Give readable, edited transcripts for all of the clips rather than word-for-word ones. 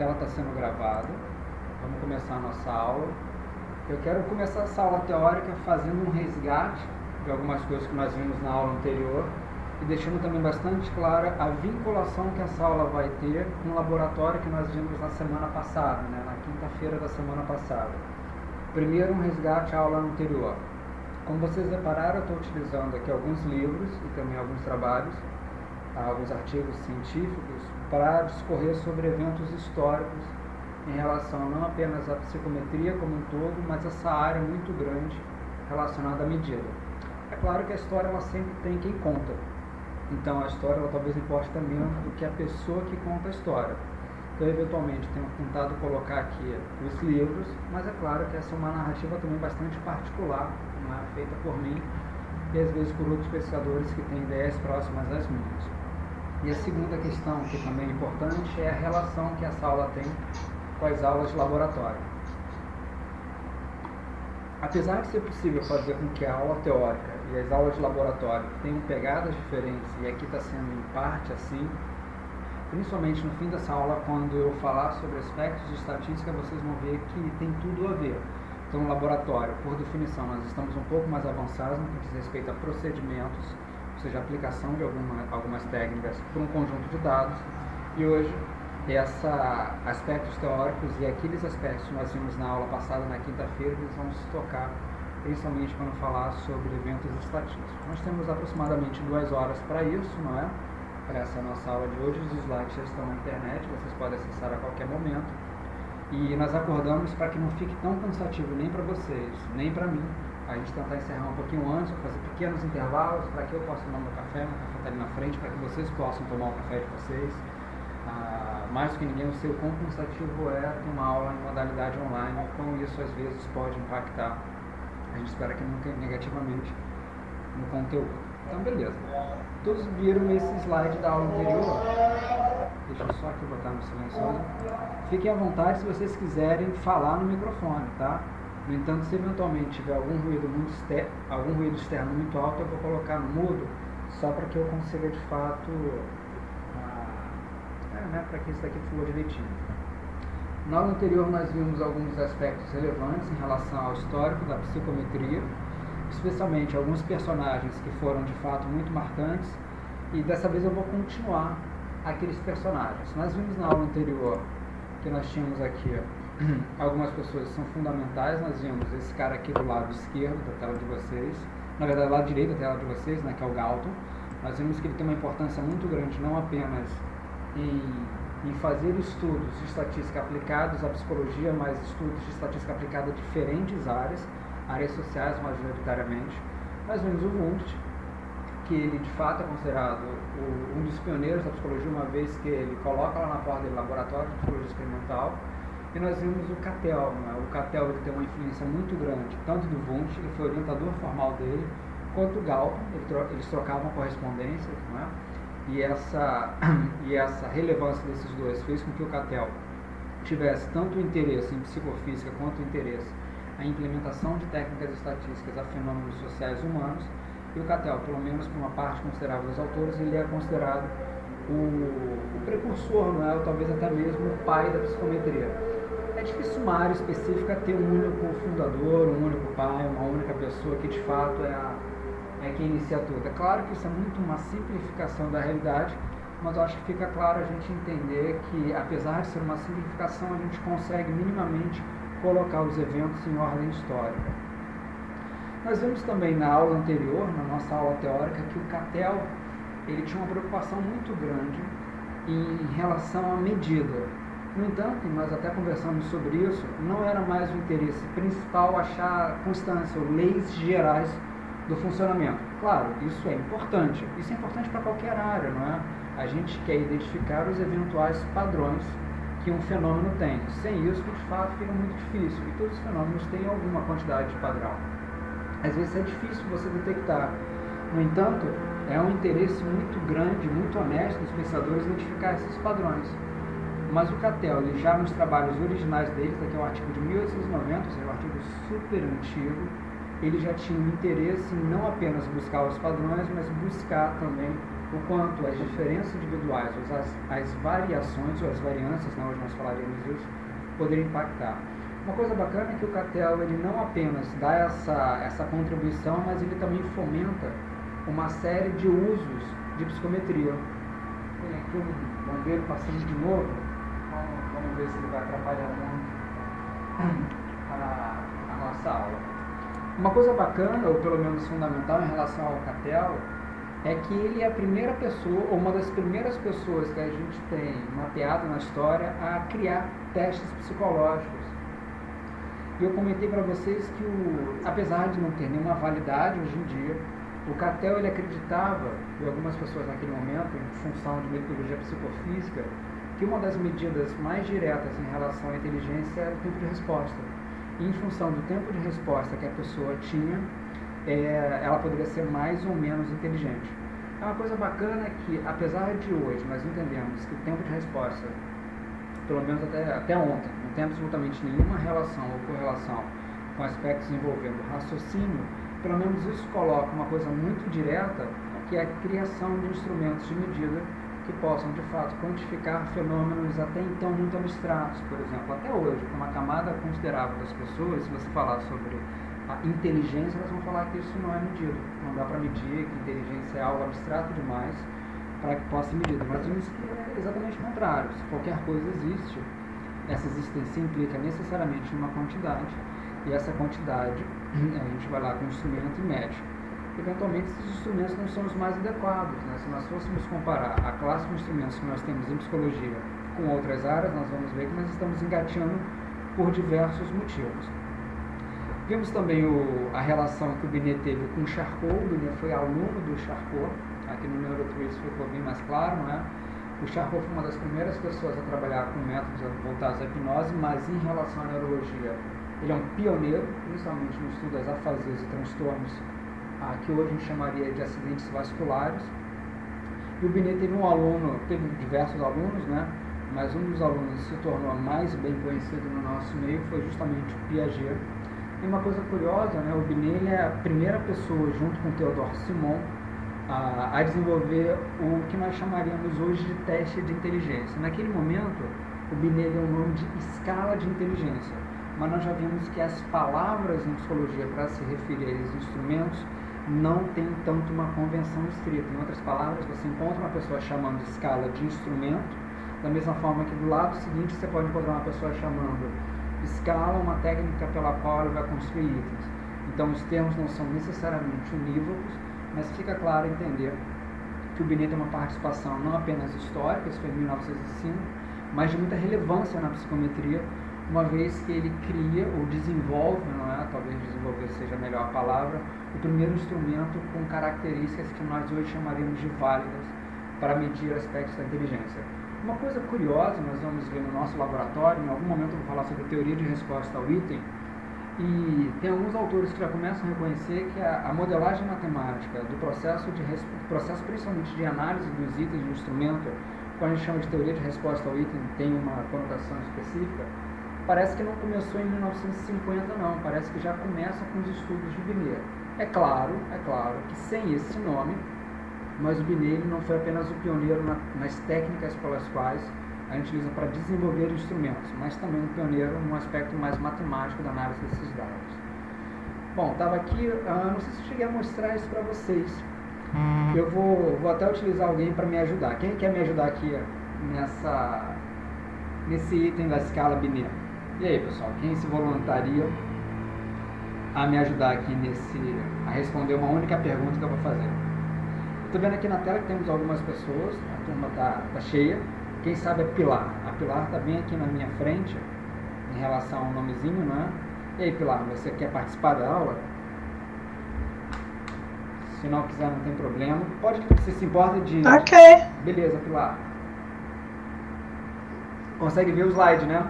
tela está sendo gravada. Vamos começar a nossa aula. Eu quero começar essa aula teórica fazendo um resgate de algumas coisas que nós vimos na aula anterior e deixando também bastante clara a vinculação que essa aula vai ter com o laboratório que nós vimos na semana passada, na quinta-feira da semana passada. Primeiro, um resgate à aula anterior. Como vocês repararam, eu estou utilizando aqui alguns livros e também alguns trabalhos, alguns artigos científicos, para discorrer sobre eventos históricos em relação não apenas à psicometria como um todo, mas essa área muito grande relacionada à medida. É claro que a história ela sempre tem quem conta, então a história ela talvez importe menos do que a pessoa que conta a história. Então, eventualmente, tenho tentado colocar aqui os livros, mas é claro que essa é uma narrativa também bastante particular, feita por mim e às vezes por outros pesquisadores que têm ideias próximas às minhas. E a segunda questão, que também é importante, é a relação que essa aula tem com as aulas de laboratório. Apesar de ser possível fazer com que a aula teórica e as aulas de laboratório tenham pegadas diferentes, e aqui está sendo em parte assim, principalmente no fim dessa aula, quando eu falar sobre aspectos de estatística, vocês vão ver que tem tudo a ver. Então, no laboratório, por definição, nós estamos um pouco mais avançados no que diz respeito a procedimentos, ou seja, a aplicação de algumas técnicas para um conjunto de dados. E hoje, aspectos teóricos e aqueles aspectos que nós vimos na aula passada, na quinta-feira, eles vão se tocar, principalmente quando falar sobre eventos estatísticos. Nós temos aproximadamente 2 horas para isso, não é? Para essa nossa aula de hoje. Os slides já estão na internet, vocês podem acessar a qualquer momento. E nós acordamos para que não fique tão cansativo nem para vocês, nem para mim. A gente tentar encerrar um pouquinho antes, fazer pequenos intervalos para que eu possa tomar meu café está ali na frente, para que vocês possam tomar o café de vocês. Mais do que ninguém, eu sei o quão cansativo é ter uma aula em modalidade online, como isso às vezes pode impactar, a gente espera que nunca negativamente, no conteúdo. Então, beleza. Todos viram esse slide da aula anterior? Deixa eu só aqui botar no silencioso. Fiquem à vontade se vocês quiserem falar no microfone, tá? No entanto, se eventualmente tiver algum ruído externo muito alto, eu vou colocar no mudo, só para que eu consiga de fato, para que isso daqui flua direitinho. Na aula anterior nós vimos alguns aspectos relevantes em relação ao histórico da psicometria, especialmente alguns personagens que foram de fato muito marcantes, e dessa vez eu vou continuar aqueles personagens. Nós vimos na aula anterior que nós tínhamos aqui algumas pessoas que são fundamentais. Nós vimos esse cara aqui do lado esquerdo da tela de vocês, na verdade do lado direito da tela de vocês, que é o Galton. Nós vimos que ele tem uma importância muito grande, não apenas em fazer estudos de estatística aplicados à psicologia, mas estudos de estatística aplicada a diferentes áreas sociais majoritariamente. Nós vimos o Wundt, que ele de fato é considerado um dos pioneiros da psicologia, uma vez que ele coloca lá na porta dele laboratório de psicologia experimental. E nós vimos o Cattell, o Cattell ele tem uma influência muito grande, tanto do Wundt, ele foi orientador formal dele, quanto do Galton, eles trocavam correspondências, e essa relevância desses dois fez com que o Cattell tivesse tanto interesse em psicofísica quanto interesse a implementação de técnicas estatísticas a fenômenos sociais humanos. E o Cattell, pelo menos por uma parte considerável dos autores, ele é considerado o precursor, ou talvez até mesmo o pai da psicometria. É difícil uma área específica ter um único fundador, um único pai, uma única pessoa que de fato é quem inicia tudo. É claro que isso é muito uma simplificação da realidade, mas eu acho que fica claro a gente entender que, apesar de ser uma simplificação, a gente consegue minimamente colocar os eventos em ordem histórica. Nós vimos também na aula anterior, na nossa aula teórica, que o Cattell ele tinha uma preocupação muito grande em relação à medida. No entanto, nós até conversamos sobre isso, não era mais o interesse principal achar constância ou leis gerais do funcionamento. Claro, isso é importante para qualquer área, não é? A gente quer identificar os eventuais padrões que um fenômeno tem. Sem isso, de fato, fica muito difícil, e todos os fenômenos têm alguma quantidade de padrão. Às vezes é difícil você detectar. No entanto, é um interesse muito grande, muito honesto dos pensadores identificar esses padrões. Mas o Cattell, ele já nos trabalhos originais dele, que é um artigo de 1890, ou seja, um artigo super antigo, ele já tinha um interesse em não apenas buscar os padrões, mas buscar também o quanto as diferenças individuais, ou as variações ou as variâncias, né, hoje nós falaremos isso, poderiam impactar. Uma coisa bacana é que o Cattell ele não apenas dá essa contribuição, mas ele também fomenta uma série de usos de psicometria. Tem aqui um bombeiro passando de novo, vamos ver se ele vai atrapalhar muito a nossa aula. Uma coisa bacana, ou pelo menos fundamental em relação ao Cattell, é que ele é a primeira pessoa, ou uma das primeiras pessoas que a gente tem mapeado na história a criar testes psicológicos. E eu comentei para vocês que, apesar de não ter nenhuma validade hoje em dia, o Cattell ele acreditava, e algumas pessoas naquele momento, em função de metodologia psicofísica, que uma das medidas mais diretas em relação à inteligência era o tempo de resposta. E em função do tempo de resposta que a pessoa tinha, ela poderia ser mais ou menos inteligente. Uma coisa bacana é que, apesar de hoje nós entendemos que o tempo de resposta, pelo menos até ontem, não tem absolutamente nenhuma relação ou correlação com aspectos envolvendo raciocínio, pelo menos isso coloca uma coisa muito direta, que é a criação de instrumentos de medida que possam, de fato, quantificar fenômenos até então muito abstratos. Por exemplo, até hoje, com uma camada considerável das pessoas, se você falar sobre a inteligência, elas vão falar que isso não é medido. Não dá para medir, que inteligência é algo abstrato demais para que possa ser medido. Mas vimos que é exatamente o contrário. Se qualquer coisa existe, essa existência implica necessariamente uma quantidade, e essa quantidade a gente vai lá com o instrumento e mede. Eventualmente esses instrumentos não são os mais adequados, né? Se nós fôssemos comparar a classe de instrumentos que nós temos em psicologia com outras áreas, nós vamos ver que nós estamos engateando por diversos motivos. Vimos também a relação que o Binet teve com o Charcot. O Binet foi aluno do Charcot, aqui no Neurotwist ficou bem mais claro, né? O Charcot foi uma das primeiras pessoas a trabalhar com métodos voltados à hipnose, mas em relação à neurologia, ele é um pioneiro, principalmente no estudo das afasias e transtornos, que hoje a gente chamaria de acidentes vasculares. E o Binet teve diversos alunos, né? Mas um dos alunos se tornou mais bem conhecido no nosso meio foi justamente o Piaget. E uma coisa curiosa, né? O Binet é a primeira pessoa, junto com Theodore Simon, a desenvolver o que nós chamaríamos hoje de teste de inteligência. Naquele momento, o Binet deu o nome de escala de inteligência, mas nós já vimos que as palavras em psicologia para se referir a esses instrumentos não tem tanto uma convenção estrita. Em outras palavras, você encontra uma pessoa chamando de escala de instrumento, da mesma forma que do lado seguinte você pode encontrar uma pessoa chamando escala uma técnica pela qual ele vai construir itens. Então os termos não são necessariamente unívocos, mas fica claro entender que o Binet tem uma participação não apenas histórica, isso foi em 1905, mas de muita relevância na psicometria, uma vez que ele cria ou desenvolve, não é? Talvez desenvolver seja a melhor palavra, o primeiro instrumento com características que nós hoje chamaríamos de válidas para medir aspectos da inteligência. Uma coisa curiosa, nós vamos ver no nosso laboratório, em algum momento eu vou falar sobre teoria de resposta ao item, e tem alguns autores que já começam a reconhecer que a modelagem matemática do processo principalmente de análise dos itens do instrumento, quando a gente chama de teoria de resposta ao item, tem uma conotação específica, parece que não começou em 1950 não, parece que já começa com os estudos de Binet. É claro que sem esse nome, mas o Binet não foi apenas o pioneiro nas técnicas pelas quais a gente utiliza para desenvolver instrumentos, mas também um pioneiro num aspecto mais matemático da análise desses dados. Bom, estava aqui, não sei se eu cheguei a mostrar isso para vocês. Eu vou até utilizar alguém para me ajudar. Quem quer me ajudar aqui nesse item da escala Binet? E aí, pessoal, quem se voluntaria a me ajudar aqui a responder uma única pergunta que eu vou fazer? Estou vendo aqui na tela que temos algumas pessoas, a turma está cheia. Quem sabe é Pilar. A Pilar está bem aqui na minha frente, em relação ao nomezinho, não é? E aí, Pilar, você quer participar da aula? Se não quiser, não tem problema. Você se importa de... Ok. Beleza, Pilar. Consegue ver o slide, né?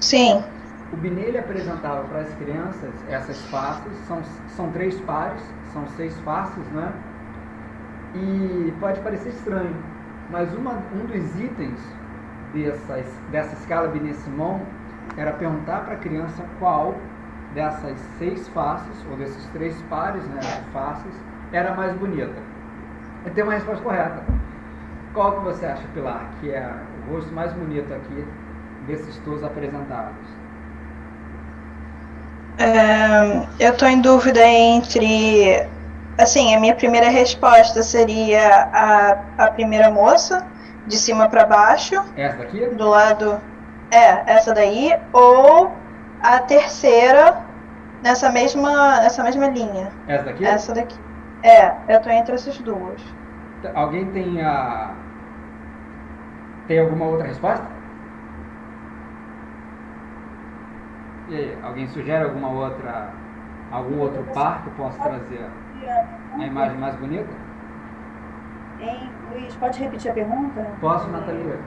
Sim. O Binet ele apresentava para as crianças essas faces, são 3 pares, são 6 faces, né? E pode parecer estranho, mas um dos itens dessa escala Binet-Simon era perguntar para a criança qual dessas 6 faces, ou desses 3 pares, né, de faces, era mais bonita. Tem uma resposta correta. Qual que você acha, Pilar, que é o rosto mais bonito aqui desses todos apresentados? Eu estou em dúvida entre... Assim, a minha primeira resposta seria a primeira moça, de cima para baixo. Essa daqui? Do lado... essa daí. Ou a terceira, nessa mesma linha. Essa daqui? Essa daqui. Eu estou entre essas duas. Alguém tem alguma outra resposta? E aí, alguém sugere algum outro par que possa trazer a imagem mais bonita? Hein, Luiz, pode repetir a pergunta? Posso, Nathalie?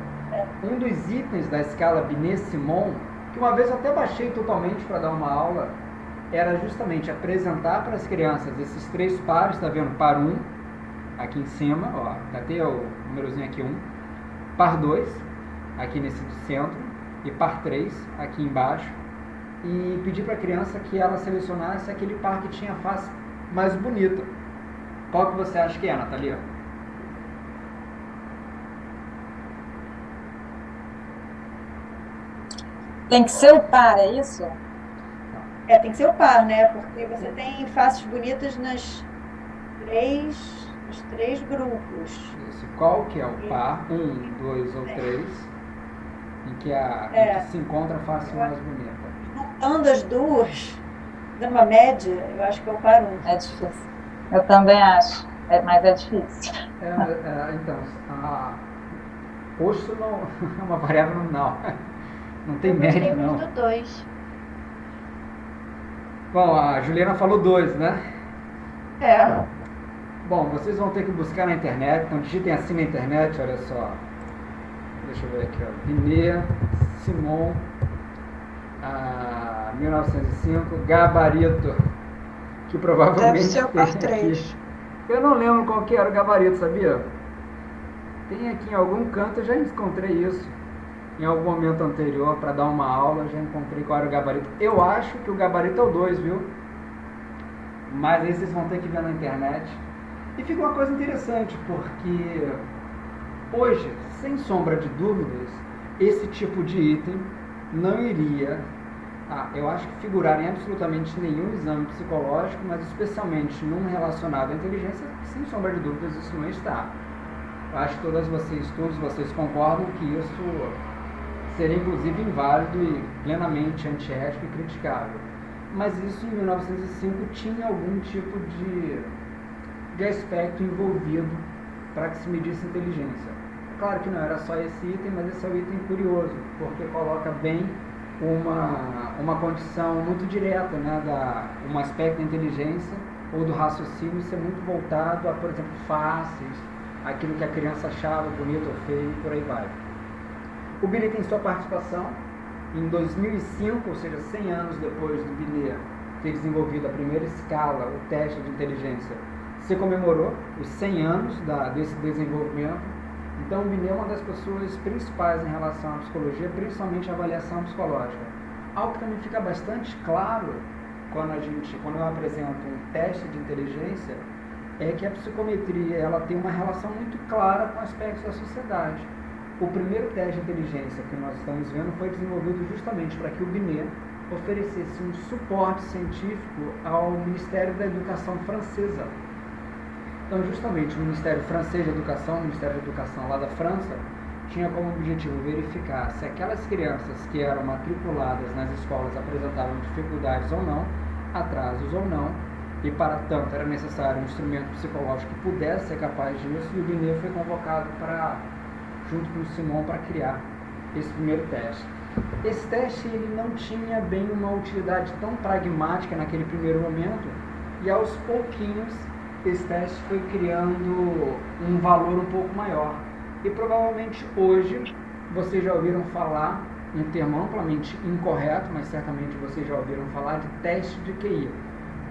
Um dos itens da escala Binet-Simon, que uma vez eu até baixei totalmente para dar uma aula, era justamente apresentar para as crianças esses 3 pares, está vendo? Par 1, aqui em cima, ó, até o númerozinho aqui 1. Par 2, aqui nesse centro, e par 3, aqui embaixo. E pedir para a criança que ela selecionasse aquele par que tinha a face mais bonita. Qual que você acha que é, Nathalie? Tem que ser o par, é isso? Tem que ser o par, né? Porque você tem faces bonitas nos três grupos. Isso. Qual que é o par? 1, 2 ou 3, em que se encontra a face mais bonita? Juntando as duas, dando uma média, eu acho que é o par 1. É difícil. Eu também acho, mas é difícil. Então, rosto não é uma variável nominal. Não tem média, não. do 2. Bom, a Juliana falou 2, né? Bom, vocês vão ter que buscar na internet, então digitem assim na internet, olha só. Deixa eu ver aqui, ó. Binet-Simon, 1905, gabarito, que provavelmente Deve ser o par 3. Aqui. Eu não lembro qual que era o gabarito, sabia? Tem aqui em algum canto, eu já encontrei isso. Em algum momento anterior, para dar uma aula, já encontrei qual era o gabarito. Eu acho que o gabarito é o 2, viu? Mas aí vocês vão ter que ver na internet. E fica uma coisa interessante, porque hoje, sem sombra de dúvidas, esse tipo de item não iria, eu acho que figurar em absolutamente nenhum exame psicológico, mas especialmente num relacionado à inteligência, sem sombra de dúvidas, isso não está. Eu acho que todos vocês concordam que isso seria inclusive inválido e plenamente antiético e criticável. Mas isso em 1905 tinha algum tipo de aspecto envolvido para que se medisse inteligência. Claro que não era só esse item, mas esse é um item curioso, porque coloca bem uma condição muito direta, né, um aspecto da inteligência ou do raciocínio ser muito voltado a, por exemplo, faces, aquilo que a criança achava bonito ou feio, e por aí vai. O Binet tem sua participação em 2005, ou seja, 100 anos depois do Binet ter desenvolvido a primeira escala, o teste de inteligência, se comemorou os 100 anos desse desenvolvimento. Então, o Binet é uma das pessoas principais em relação à psicologia, principalmente a avaliação psicológica. Algo que também fica bastante claro quando eu apresento um teste de inteligência é que a psicometria ela tem uma relação muito clara com aspectos da sociedade. O primeiro teste de inteligência que nós estamos vendo foi desenvolvido justamente para que o Binet oferecesse um suporte científico ao Ministério da Educação francesa. Então, justamente, o Ministério francês de Educação, o Ministério da Educação lá da França, tinha como objetivo verificar se aquelas crianças que eram matriculadas nas escolas apresentavam dificuldades ou não, atrasos ou não, e para tanto era necessário um instrumento psicológico que pudesse ser capaz disso, e o Binet foi convocado junto com o Simon para criar esse primeiro teste. Esse teste ele não tinha bem uma utilidade tão pragmática naquele primeiro momento, e aos pouquinhos esse teste foi criando um valor um pouco maior. E provavelmente hoje vocês já ouviram falar, um termo amplamente incorreto, mas certamente vocês já ouviram falar de teste de QI.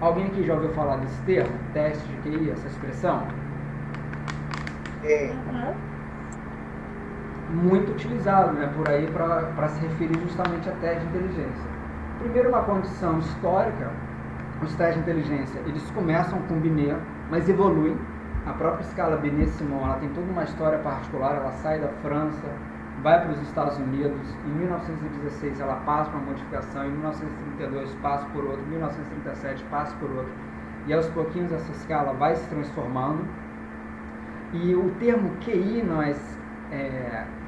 Alguém aqui já ouviu falar desse termo? Teste de QI, essa expressão? Muito utilizado, né, por aí para se referir justamente a teste de inteligência. Primeiro, uma condição histórica, os testes de inteligência, eles começam com Binet, mas evoluem A própria escala Binet-Simon, ela tem toda uma história particular, ela sai da França, vai para os Estados Unidos, em 1916 ela passa por uma modificação, em 1932 passa por outra, em 1937 passa por outra, e aos pouquinhos essa escala vai se transformando, e o termo QI,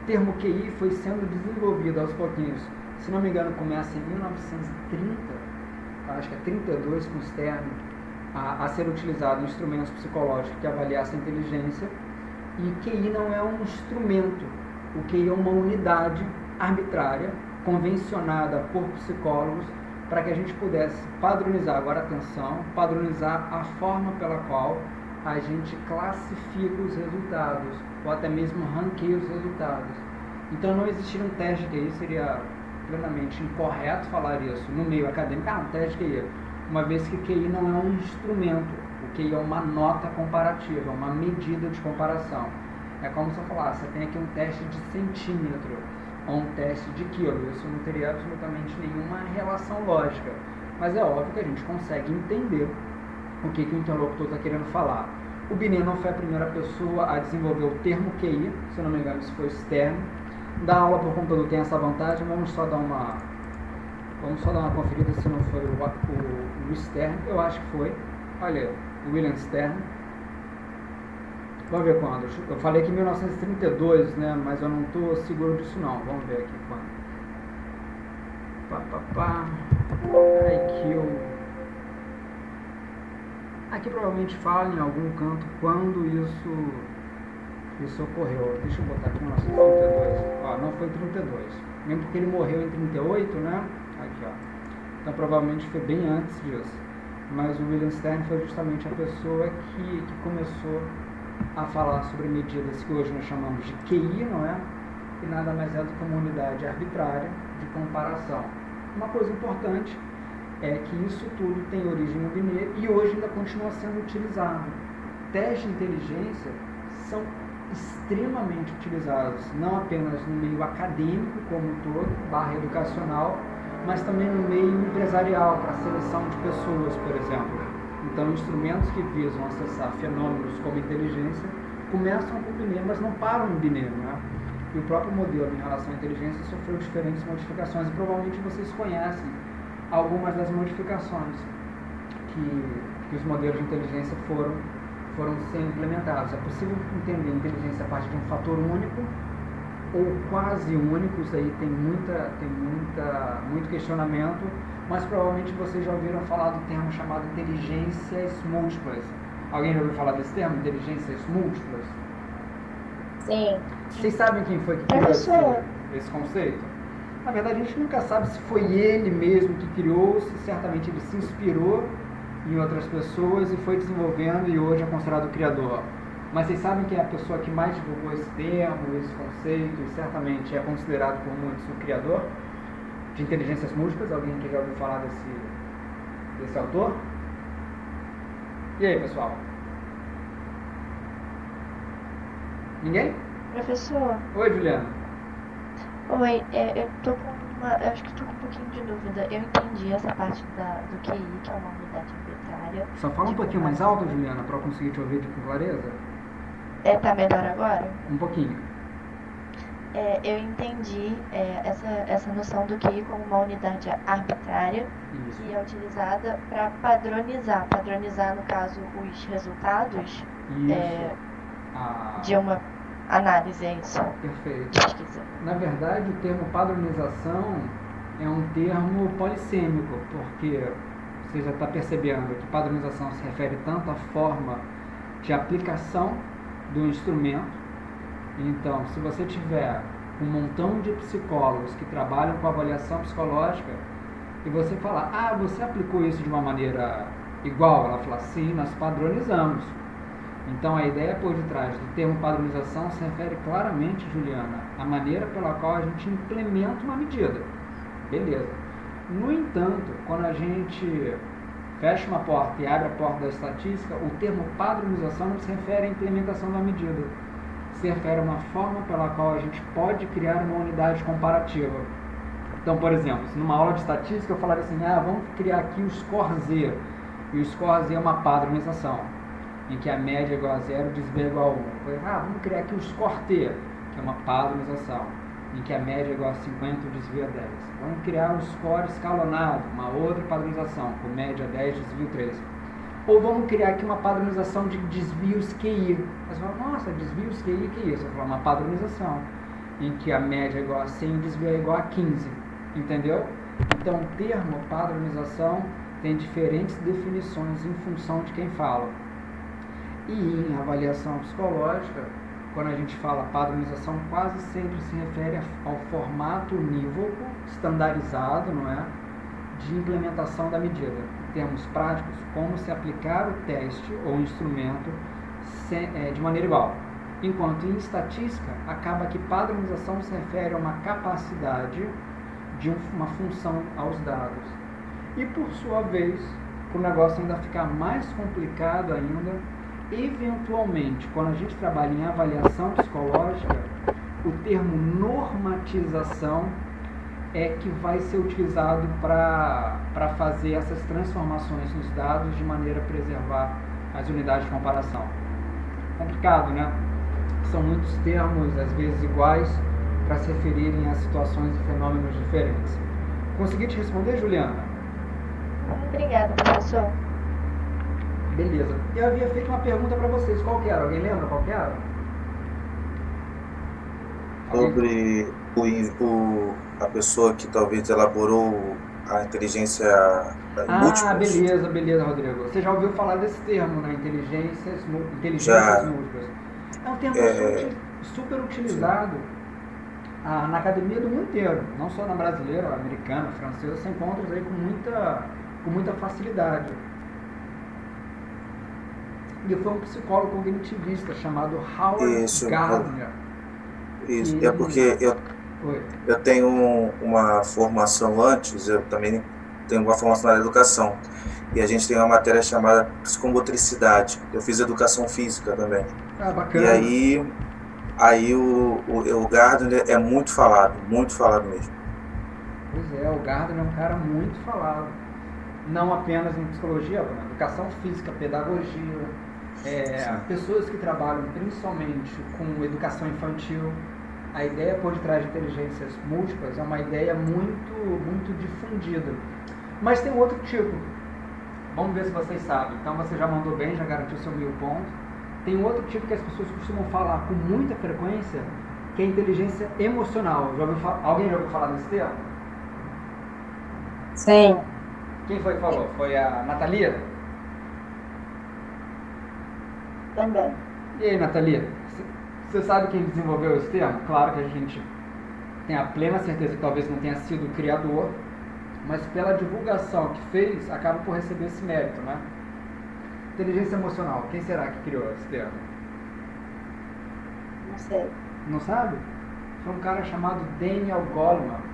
termo QI foi sendo desenvolvido aos pouquinhos, se não me engano começa em 1930, acho que é 32 com Stern, a ser utilizado em instrumentos psicológicos que avaliassem a inteligência, e QI não é um instrumento, o QI é uma unidade arbitrária, convencionada por psicólogos, para que a gente pudesse padronizar, agora atenção, padronizar a forma pela qual a gente classifica os resultados, ou até mesmo ranqueia os resultados. Então não existir um teste de QI, seria plenamente incorreto falar isso no meio acadêmico, um teste de QI, uma vez que QI não é um instrumento, o QI é uma nota comparativa, uma medida de comparação. É como se eu falasse, você tem aqui um teste de centímetro, ou um teste de quilo, isso não teria absolutamente nenhuma relação lógica, mas é óbvio que a gente consegue entender o que o interlocutor está querendo falar. O Binet não foi a primeira pessoa a desenvolver o termo QI, se eu não me engano isso foi Stern. Dar aula por computador tem essa vantagem, vamos só dar uma conferida se não foi o Stern, eu acho que foi, olha, o William Stern. Vamos ver quando. Eu falei que 1932, né? Mas eu não estou seguro disso não. Vamos ver aqui quando. Aqui provavelmente fala em algum canto quando isso ocorreu. Deixa eu botar aqui 1932. Ó, não foi 32. Mesmo porque ele morreu em 38, né? Aqui, ó. Então provavelmente foi bem antes disso. Mas o William Stern foi justamente a pessoa que começou a falar sobre medidas que hoje nós chamamos de QI, não é? Que nada mais é do que uma unidade arbitrária de comparação. Uma coisa importante é que isso tudo tem origem no Binet e hoje ainda continua sendo utilizado. Testes de inteligência são extremamente utilizados, não apenas no meio acadêmico como um todo, educacional, mas também no meio empresarial, para seleção de pessoas, por exemplo. Então, instrumentos que visam acessar fenômenos como inteligência começam com o Binet, mas não param em Binet, né? E o próprio modelo em relação à inteligência sofreu diferentes modificações e provavelmente vocês conhecem algumas das modificações que os modelos de inteligência foram sendo implementados. É possível entender a inteligência a partir de um fator único ou quase único, isso aí tem muito questionamento, mas provavelmente vocês já ouviram falar do termo chamado inteligências múltiplas. Alguém já ouviu falar desse termo, inteligências múltiplas? Sim. Vocês sabem quem foi que criou esse conceito? Na verdade, a gente nunca sabe se foi ele mesmo que criou, se certamente ele se inspirou em outras pessoas e foi desenvolvendo e hoje é considerado o criador. Mas vocês sabem que é a pessoa que mais divulgou esse termo, esse conceito, e certamente é considerado por muitos o criador de inteligências múltiplas? Alguém que já ouviu falar desse autor? E aí, pessoal? Ninguém? Professor, Oi, Juliana. oi, eu acho que estou com um pouquinho de dúvida. Eu entendi essa parte do QI, que é uma unidade arbitrária. Só fala um pouquinho mais alto, Juliana, para eu conseguir te ouvir com clareza. Tá melhor agora? Um pouquinho. Eu entendi essa noção do QI como uma unidade arbitrária. Isso. Que é utilizada para padronizar, no caso, os resultados de uma análise, é isso? Perfeito. Pesquisa. Na verdade, o termo padronização é um termo polissêmico, porque você já está percebendo que padronização se refere tanto à forma de aplicação do instrumento. Então, se você tiver um montão de psicólogos que trabalham com avaliação psicológica e você falar, você aplicou isso de uma maneira igual, ela fala, sim, nós padronizamos. Então, a ideia por detrás do termo padronização se refere claramente, Juliana, à maneira pela qual a gente implementa uma medida. Beleza. No entanto, quando a gente fecha uma porta e abre a porta da estatística, o termo padronização não se refere à implementação da medida. Se refere a uma forma pela qual a gente pode criar uma unidade comparativa. Então, por exemplo, se numa aula de estatística eu falar assim, vamos criar aqui o score Z, e o score Z é uma padronização. em que a média é igual a 0 e o desvio é igual a 1. Vamos criar aqui o score T, que é uma padronização, em que a média é igual a 50 e o desvio a 10. Vamos criar um score escalonado, uma outra padronização, com média 10 e desvio 13. Ou vamos criar aqui uma padronização de desvios QI. Você fala, nossa, desvios QI, que isso? Eu falo, uma padronização, em que a média é igual a 100 e o desvio é igual a 15. Entendeu? Então, o termo padronização tem diferentes definições em função de quem fala. E em avaliação psicológica, quando a gente fala padronização, quase sempre se refere ao formato unívoco, estandarizado, não é? De implementação da medida. Em termos práticos, como se aplicar o teste ou instrumento de maneira igual. Enquanto em estatística, acaba que padronização se refere a uma capacidade de uma função aos dados. E por sua vez, para o negócio ainda ficar mais complicado ainda, eventualmente, quando a gente trabalha em avaliação psicológica, o termo normatização é que vai ser utilizado para fazer essas transformações nos dados de maneira a preservar as unidades de comparação. Complicado, né? São muitos termos, às vezes iguais, para se referirem a situações e fenômenos diferentes. Consegui te responder, Juliana? Obrigada, professor. Beleza. Eu havia feito uma pergunta para vocês. Qual que era? Alguém lembra qual que era? Sobre a pessoa que talvez elaborou a inteligência múltipla. Beleza, Rodrigo. Você já ouviu falar desse termo, né? Inteligências Já. múltiplas. É um termo super utilizado na academia do mundo inteiro. Não só na brasileira, americana, francesa. Você encontra isso aí com muita facilidade. E foi um psicólogo cognitivista chamado Howard Gardner. Isso, é porque eu tenho uma formação antes, eu também tenho uma formação na educação. E a gente tem uma matéria chamada psicomotricidade. Eu fiz educação física também. Ah, bacana. E aí o Gardner é muito falado mesmo. Pois é, o Gardner é um cara muito falado. Não apenas em psicologia, na educação física, pedagogia, pessoas que trabalham principalmente com educação infantil. A ideia por detrás de inteligências múltiplas é uma ideia muito difundida. Mas tem outro tipo. Vamos ver se vocês sabem. Então você já mandou bem, já garantiu seu 1000 pontos. Tem um outro tipo que as pessoas costumam falar com muita frequência, que é a inteligência emocional. Alguém já ouviu falar desse termo? Sim. Quem foi que falou? Foi a Natalia? Também. E aí, Natalia? Você sabe quem desenvolveu esse termo? Claro que a gente tem a plena certeza que talvez não tenha sido o criador, mas pela divulgação que fez, acaba por receber esse mérito, né? Inteligência emocional. Quem será que criou esse termo? Não sei. Não sabe? Foi um cara chamado Daniel Goleman.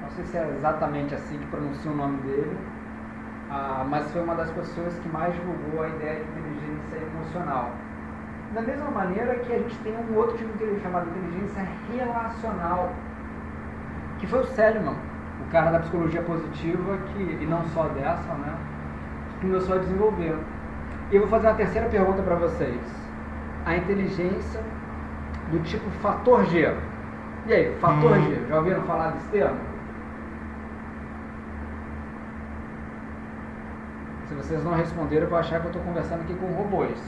Não sei se é exatamente assim que pronuncia o nome dele, mas foi uma das pessoas que mais divulgou a ideia de inteligência emocional. Da mesma maneira que a gente tem um outro tipo de inteligência chamado inteligência relacional, que foi o Seligman, o cara da psicologia positiva, e não só dessa, né, que começou a desenvolver. E eu vou fazer uma terceira pergunta para vocês. A inteligência do tipo fator G. E aí, fator G, já ouviram falar desse termo? Se vocês não responderam, eu vou achar que eu estou conversando aqui com robôs.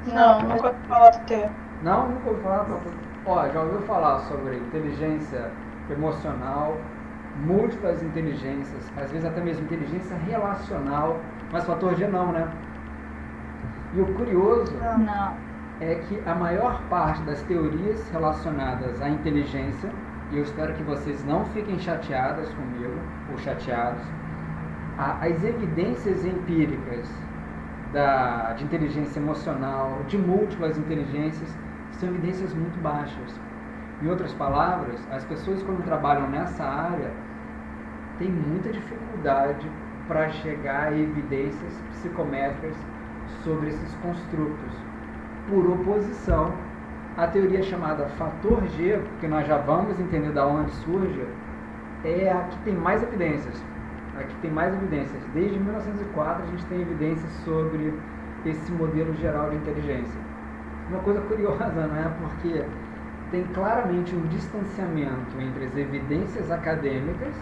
Não, nunca ouvi falar do termo. Não? Nunca ouviu falar? Já ouviu falar sobre inteligência emocional, múltiplas inteligências, às vezes até mesmo inteligência relacional, mas fator G não, né? E o curioso é que a maior parte das teorias relacionadas à inteligência, e eu espero que vocês não fiquem chateadas comigo, ou chateados, as evidências empíricas de inteligência emocional, de múltiplas inteligências, são evidências muito baixas. Em outras palavras, as pessoas quando trabalham nessa área têm muita dificuldade para chegar a evidências psicométricas sobre esses construtos. Por oposição, a teoria chamada fator G, que nós já vamos entender de onde surge, é a que tem mais evidências. Desde 1904 a gente tem evidências sobre esse modelo geral de inteligência. Uma coisa curiosa, não é? Porque tem claramente um distanciamento entre as evidências acadêmicas,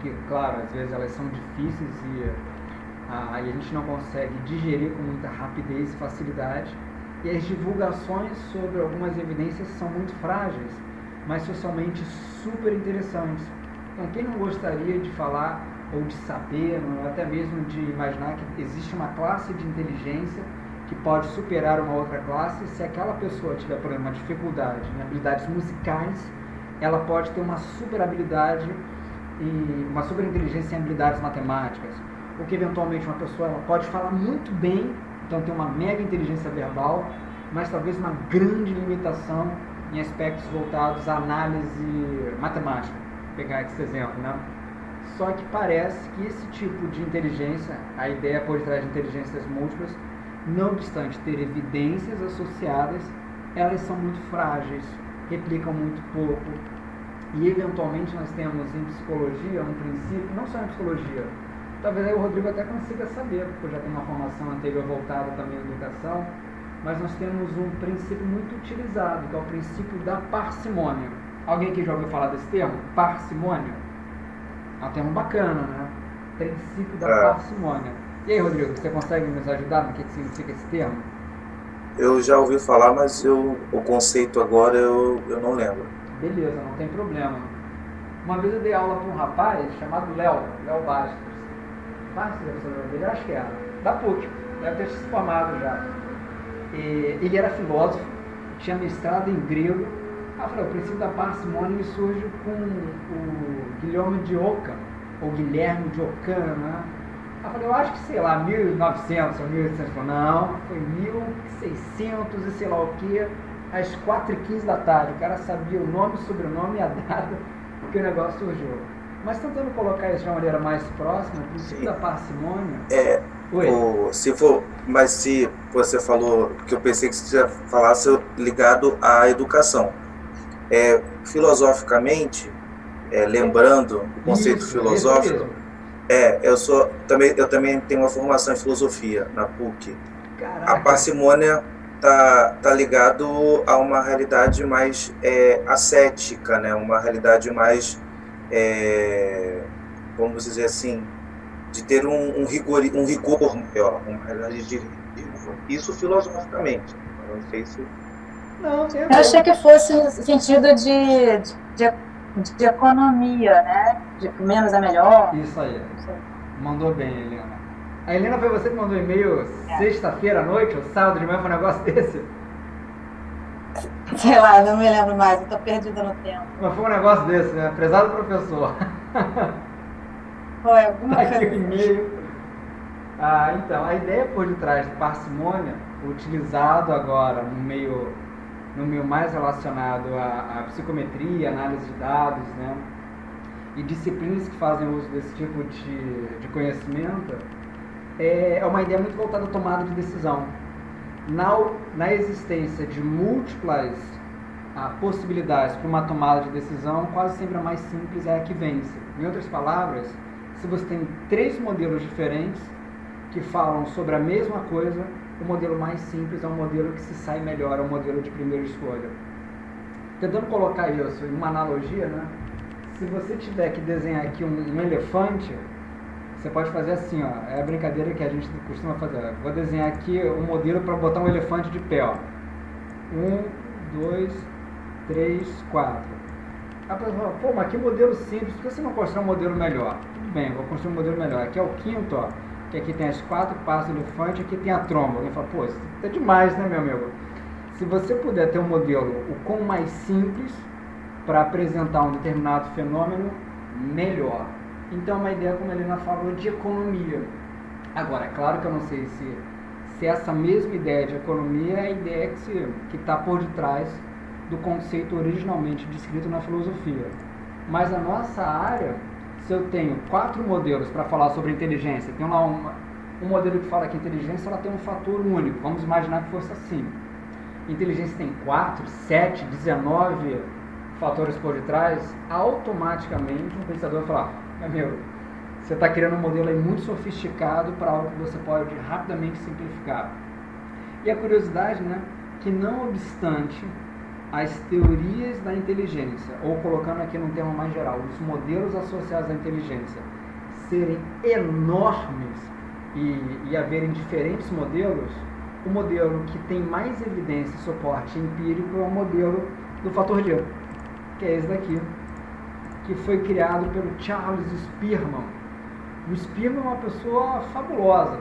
que, claro, às vezes elas são difíceis e a gente não consegue digerir com muita rapidez e facilidade, e as divulgações sobre algumas evidências são muito frágeis, mas socialmente super interessantes. Então, quem não gostaria de falar ou de saber, ou até mesmo de imaginar que existe uma classe de inteligência que pode superar uma outra classe, se aquela pessoa tiver, por exemplo, uma dificuldade em habilidades musicais, ela pode ter uma super habilidade e uma super inteligência em habilidades matemáticas, ou que eventualmente uma pessoa ela pode falar muito bem, então tem uma mega inteligência verbal, mas talvez uma grande limitação em aspectos voltados à análise matemática. Vou pegar esse exemplo, né? Só que parece que esse tipo de inteligência, a ideia por trás de inteligências múltiplas, não obstante ter evidências associadas, elas são muito frágeis, replicam muito pouco. E eventualmente nós temos em psicologia um princípio, não só em psicologia, talvez aí o Rodrigo até consiga saber, porque eu já tenho uma formação anterior voltada também à educação, mas nós temos um princípio muito utilizado, que é o princípio da parcimônia. Alguém aqui já ouviu falar desse termo? Parcimônia? É um termo bacana, né? Princípio da parcimônia. E aí, Rodrigo, você consegue nos ajudar no que significa esse termo? Eu já ouvi falar, mas o conceito agora eu não lembro. Beleza, não tem problema. Uma vez eu dei aula para um rapaz chamado Léo Bastos. Bastos deve ser o nome dele, acho que era. Da PUC, deve ter se formado já. E ele era filósofo, tinha mestrado em grego. Eu falei, o princípio da parcimônia surge com o Guilherme de Ockham, ou Guilherme de Ockham, né? Eu falei, eu acho que, sei lá, 1900 ou 1800. Não, foi 1600 e sei lá o que, às 4h15 da tarde. O cara sabia o nome, o sobrenome e a data que o negócio surgiu. Mas tentando colocar isso de uma maneira mais próxima, o princípio da parcimônia... se você falou, que eu pensei que você falasse ligado à educação. Filosoficamente, lembrando o conceito filosófico, eu também tenho uma formação em filosofia na PUC. Caraca. A parcimônia tá ligado a uma realidade mais ascética, né? Uma realidade mais, vamos dizer assim, de ter um rigor maior, uma realidade de rigor. Isso filosoficamente. Eu não sei se... Não, eu achei que fosse no sentido de economia, né? De menos é melhor. Isso aí. Mandou bem, Helena. A Helena foi você que mandou e-mail sexta-feira à noite, ou sábado de manhã, foi um negócio desse? Sei lá, não me lembro mais, eu tô perdida no tempo. Mas foi um negócio desse, né? Prezado professor. Foi alguma coisa. Aqui o e-mail. Então, a ideia por detrás de parcimônia, utilizado agora no meio mais relacionado à psicometria, análise de dados, né? E disciplinas que fazem uso desse tipo de conhecimento, é uma ideia muito voltada à tomada de decisão. Na existência de múltiplas possibilidades para uma tomada de decisão, quase sempre a mais simples é a que vence. Em outras palavras, se você tem 3 modelos diferentes que falam sobre a mesma coisa, o modelo mais simples é um modelo que se sai melhor, é um modelo de primeira escolha. Tentando colocar isso em uma analogia, né? Se você tiver que desenhar aqui um elefante, você pode fazer assim, ó, é a brincadeira que a gente costuma fazer. Vou desenhar aqui um modelo para botar um elefante de pé, ó. 1, 2, 3, 4. A pessoa fala, pô, mas que modelo simples, por que você não construir um modelo melhor? Tudo bem, vou construir um modelo melhor. Aqui é o quinto, ó, que aqui tem as 4 patas do elefante, aqui tem a tromba. Alguém fala, pô, isso é demais, né, meu amigo? Se você puder ter um modelo o quão mais simples para apresentar um determinado fenômeno, melhor. Então, é uma ideia, como a Helena falou, de economia. Agora, é claro que eu não sei se essa mesma ideia de economia é a ideia que está por detrás do conceito originalmente descrito na filosofia. Mas a nossa área, se eu tenho 4 modelos para falar sobre inteligência, tem lá um modelo que fala que a inteligência ela tem um fator único, vamos imaginar que fosse assim. Inteligência tem 4, 7, 19 fatores por detrás, automaticamente um pensador vai falar, meu, Você está criando um modelo aí muito sofisticado para algo que você pode rapidamente simplificar. E a curiosidade, né, que não obstante as teorias da inteligência, ou colocando aqui num termo mais geral, os modelos associados à inteligência, serem enormes e haverem diferentes modelos, o modelo que tem mais evidência e suporte empírico é o modelo do fator D, que é esse daqui, que foi criado pelo Charles Spearman. O Spearman é uma pessoa fabulosa.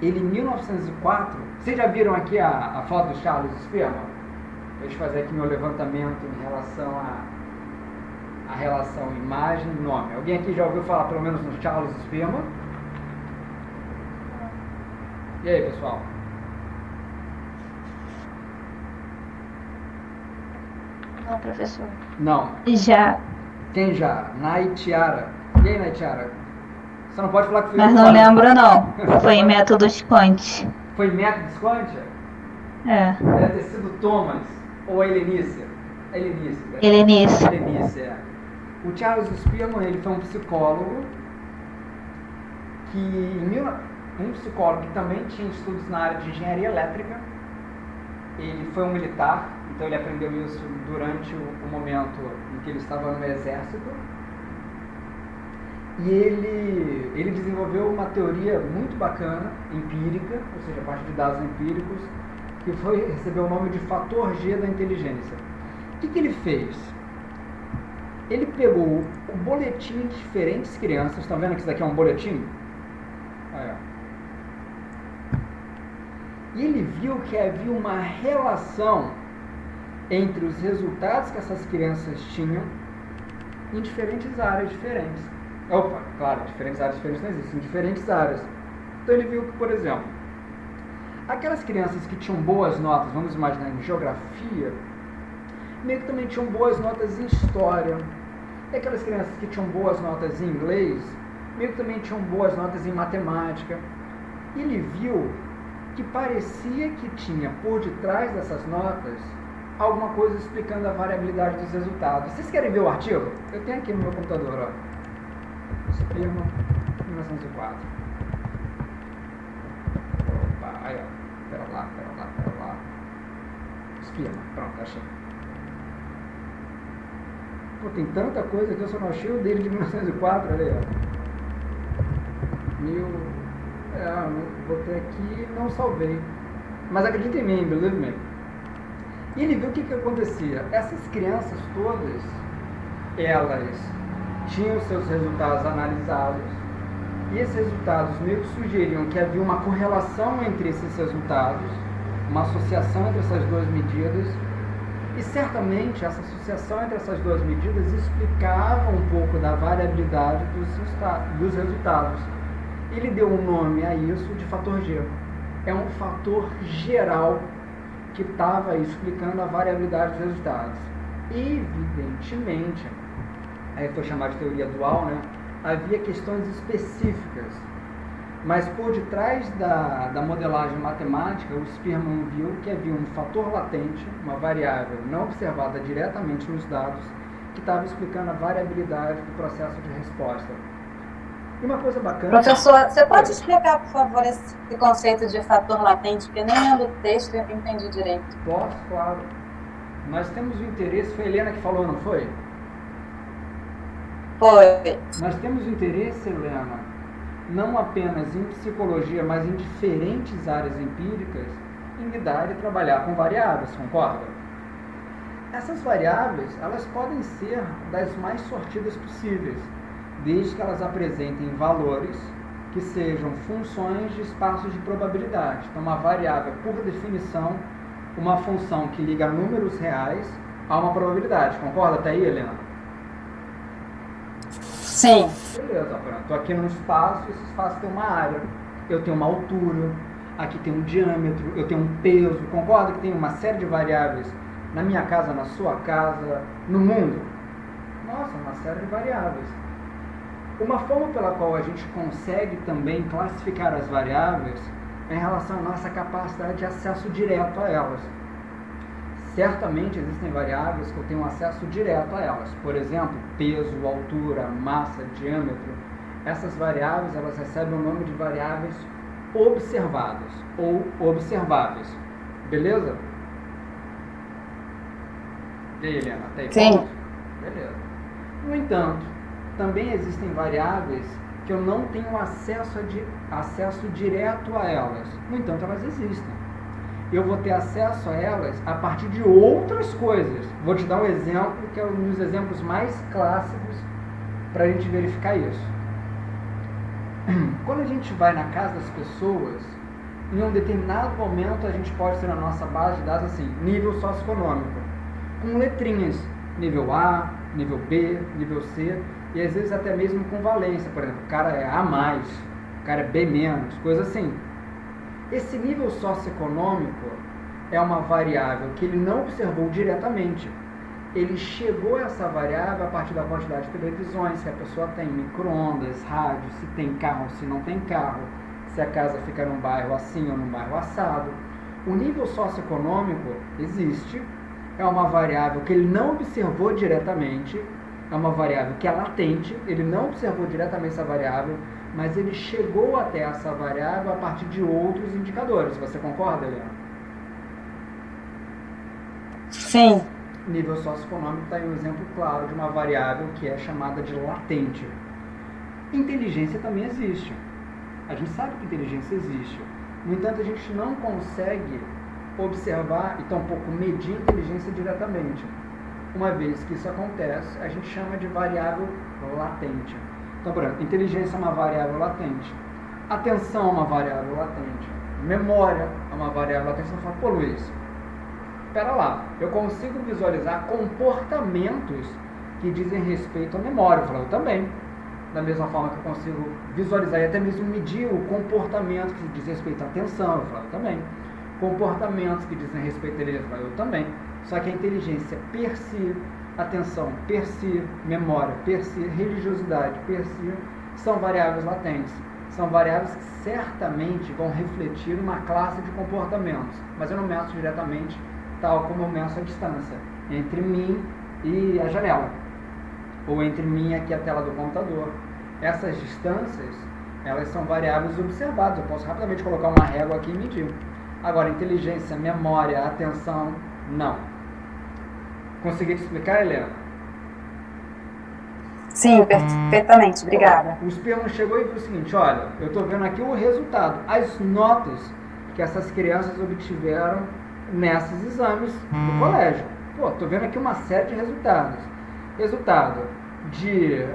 Ele, em 1904, vocês já viram aqui a foto do Charles Spearman? Deixa eu fazer aqui meu levantamento em relação a relação imagem-nome. Alguém aqui já ouviu falar pelo menos no Charles Spearman? E aí, pessoal? Não, professor. Não. Já. Quem já? Naitiara. E aí, Naitiara? Você não pode falar que foi Mas eu que não falei. lembro, não. Foi método Conte. Foi método Scontia? É. Deve ter sido Thomas ou a Helenice. Helenice. Helenice. Helenice, é. O Charles Spearman, ele foi um psicólogo um psicólogo que também tinha estudos na área de engenharia elétrica. Ele foi um militar, então ele aprendeu isso durante o momento em que ele estava no exército. E ele desenvolveu uma teoria muito bacana, empírica, ou seja, a partir de dados empíricos, que recebeu o nome de fator G da inteligência. O que ele fez? Ele pegou o boletim de diferentes crianças, estão vendo que isso daqui é um boletim? Aí, ó. E ele viu que havia uma relação entre os resultados que essas crianças tinham em diferentes áreas diferentes. Opa, claro, diferentes áreas diferentes não existem, em diferentes áreas. Então ele viu que, por exemplo, aquelas crianças que tinham boas notas, vamos imaginar em geografia, meio que também tinham boas notas em história. E aquelas crianças que tinham boas notas em inglês, meio que também tinham boas notas em matemática. E ele viu que parecia que tinha por detrás dessas notas alguma coisa explicando a variabilidade dos resultados. Vocês querem ver o artigo? Eu tenho aqui no meu computador, ó. Spearman, 1904. Opa, aí ó. Pera lá. Spearman, pronto, achei. Pô, tem tanta coisa que eu só não achei o dele de 1904, olha aí, ó. Botei aqui e não salvei. Mas acredita em mim, believe me. E ele viu o que acontecia. Essas crianças todas, elas tinham seus resultados analisados, e esses resultados meio que sugeriam que havia uma correlação entre esses resultados, uma associação entre essas duas medidas, e certamente essa associação entre essas duas medidas explicava um pouco da variabilidade dos resultados. Ele deu um nome a isso de fator G. É um fator geral que estava explicando a variabilidade dos resultados. Evidentemente, aí foi chamado de teoria dual, né? Havia questões específicas, mas por detrás da modelagem matemática, o Spearman viu que havia um fator latente, uma variável não observada diretamente nos dados, que estava explicando a variabilidade do processo de resposta. E uma coisa bacana... Professor, você pode explicar, por favor, esse conceito de fator latente, porque nem lendo o texto eu entendi direito. Posso, claro. Nós temos o interesse, foi a Helena que falou, não foi? Foi. Nós temos o interesse, Helena, não apenas em psicologia, mas em diferentes áreas empíricas, em lidar e trabalhar com variáveis, concorda? Essas variáveis, elas podem ser das mais sortidas possíveis, desde que elas apresentem valores que sejam funções de espaços de probabilidade. Então, uma variável, por definição, uma função que liga números reais a uma probabilidade. Concorda até aí, Helena? Sim. Beleza, estou aqui num espaço, esse espaço tem uma área, eu tenho uma altura, aqui tem um diâmetro, eu tenho um peso. Concorda que tem uma série de variáveis na minha casa, na sua casa, no mundo? Nossa, uma série de variáveis. Uma forma pela qual a gente consegue também classificar as variáveis é em relação à nossa capacidade de acesso direto a elas. Certamente existem variáveis que eu tenho acesso direto a elas. Por exemplo, peso, altura, massa, diâmetro. essas variáveis elas recebem o nome de variáveis observadas ou observáveis. Beleza? E aí, Helena? Tá aí? Sim. Beleza. No entanto, também existem variáveis que eu não tenho acesso direto a elas. No entanto, elas existem. Eu vou ter acesso a elas a partir de outras coisas. Vou te dar um exemplo, que é um dos exemplos mais clássicos para a gente verificar isso. Quando a gente vai na casa das pessoas, em um determinado momento a gente pode ter na nossa base de dados assim, nível socioeconômico, com letrinhas, nível A, nível B, nível C, e às vezes até mesmo com valência, por exemplo, o cara é A+, o cara é B-, coisa assim. Esse nível socioeconômico é uma variável que ele não observou diretamente. Ele chegou a essa variável a partir da quantidade de televisões, se a pessoa tem micro-ondas, rádio, se tem carro ou se não tem carro, se a casa fica num bairro assim ou num bairro assado. O nível socioeconômico existe, é uma variável que ele não observou diretamente, é uma variável que é latente, ele não observou diretamente essa variável, mas ele chegou até essa variável a partir de outros indicadores. Você concorda, Helena? Sim. Nível socioeconômico está aí um exemplo claro de uma variável que é chamada de latente. Inteligência também existe. A gente sabe que inteligência existe. No entanto, a gente não consegue observar e tampouco medir inteligência diretamente. Uma vez que isso acontece, a gente chama de variável latente. Então, por exemplo, inteligência é uma variável latente. Atenção é uma variável latente. Memória é uma variável latente. Você fala, pô, Luiz, espera lá, eu consigo visualizar comportamentos que dizem respeito à memória. Eu falo, eu também. Da mesma forma que eu consigo visualizar e até mesmo medir o comportamento que diz respeito à atenção. Eu falo, eu também. Comportamentos que dizem respeito à inteligência. Eu falo, eu também. Só que a inteligência per si, atenção per si, memória per si, religiosidade per si, são variáveis latentes. São variáveis que certamente vão refletir uma classe de comportamentos. Mas eu não meço diretamente tal como eu meço a distância entre mim e a janela, ou entre mim aqui a tela do computador. Essas distâncias, elas são variáveis observadas. Eu posso rapidamente colocar uma régua aqui e medir. Agora, inteligência, memória, atenção, não. Consegui te explicar, Helena? Sim, perfeitamente. Obrigada. O Spearman chegou e viu o seguinte, olha, eu estou vendo aqui o resultado, as notas que essas crianças obtiveram nesses exames do colégio. Pô, estou vendo aqui uma série de resultados. Resultado de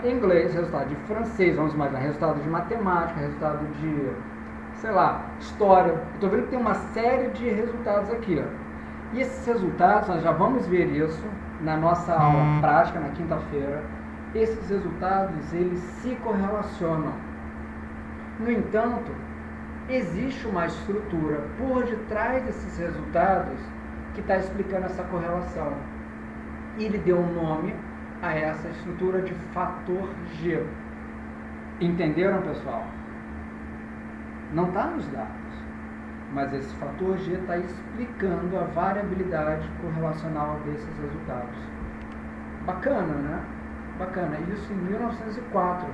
inglês, resultado de francês, vamos imaginar, resultado de matemática, resultado de, sei lá, história. Estou vendo que tem uma série de resultados aqui, ó. E esses resultados, nós já vamos ver isso na nossa aula prática, na quinta-feira. Esses resultados, eles se correlacionam. No entanto, existe uma estrutura por detrás desses resultados que está explicando essa correlação. E ele deu um nome a essa estrutura de fator G. Entenderam, pessoal? Não está nos dados. Mas esse fator G está explicando a variabilidade correlacional desses resultados. Bacana, né? Bacana. Isso em 1904.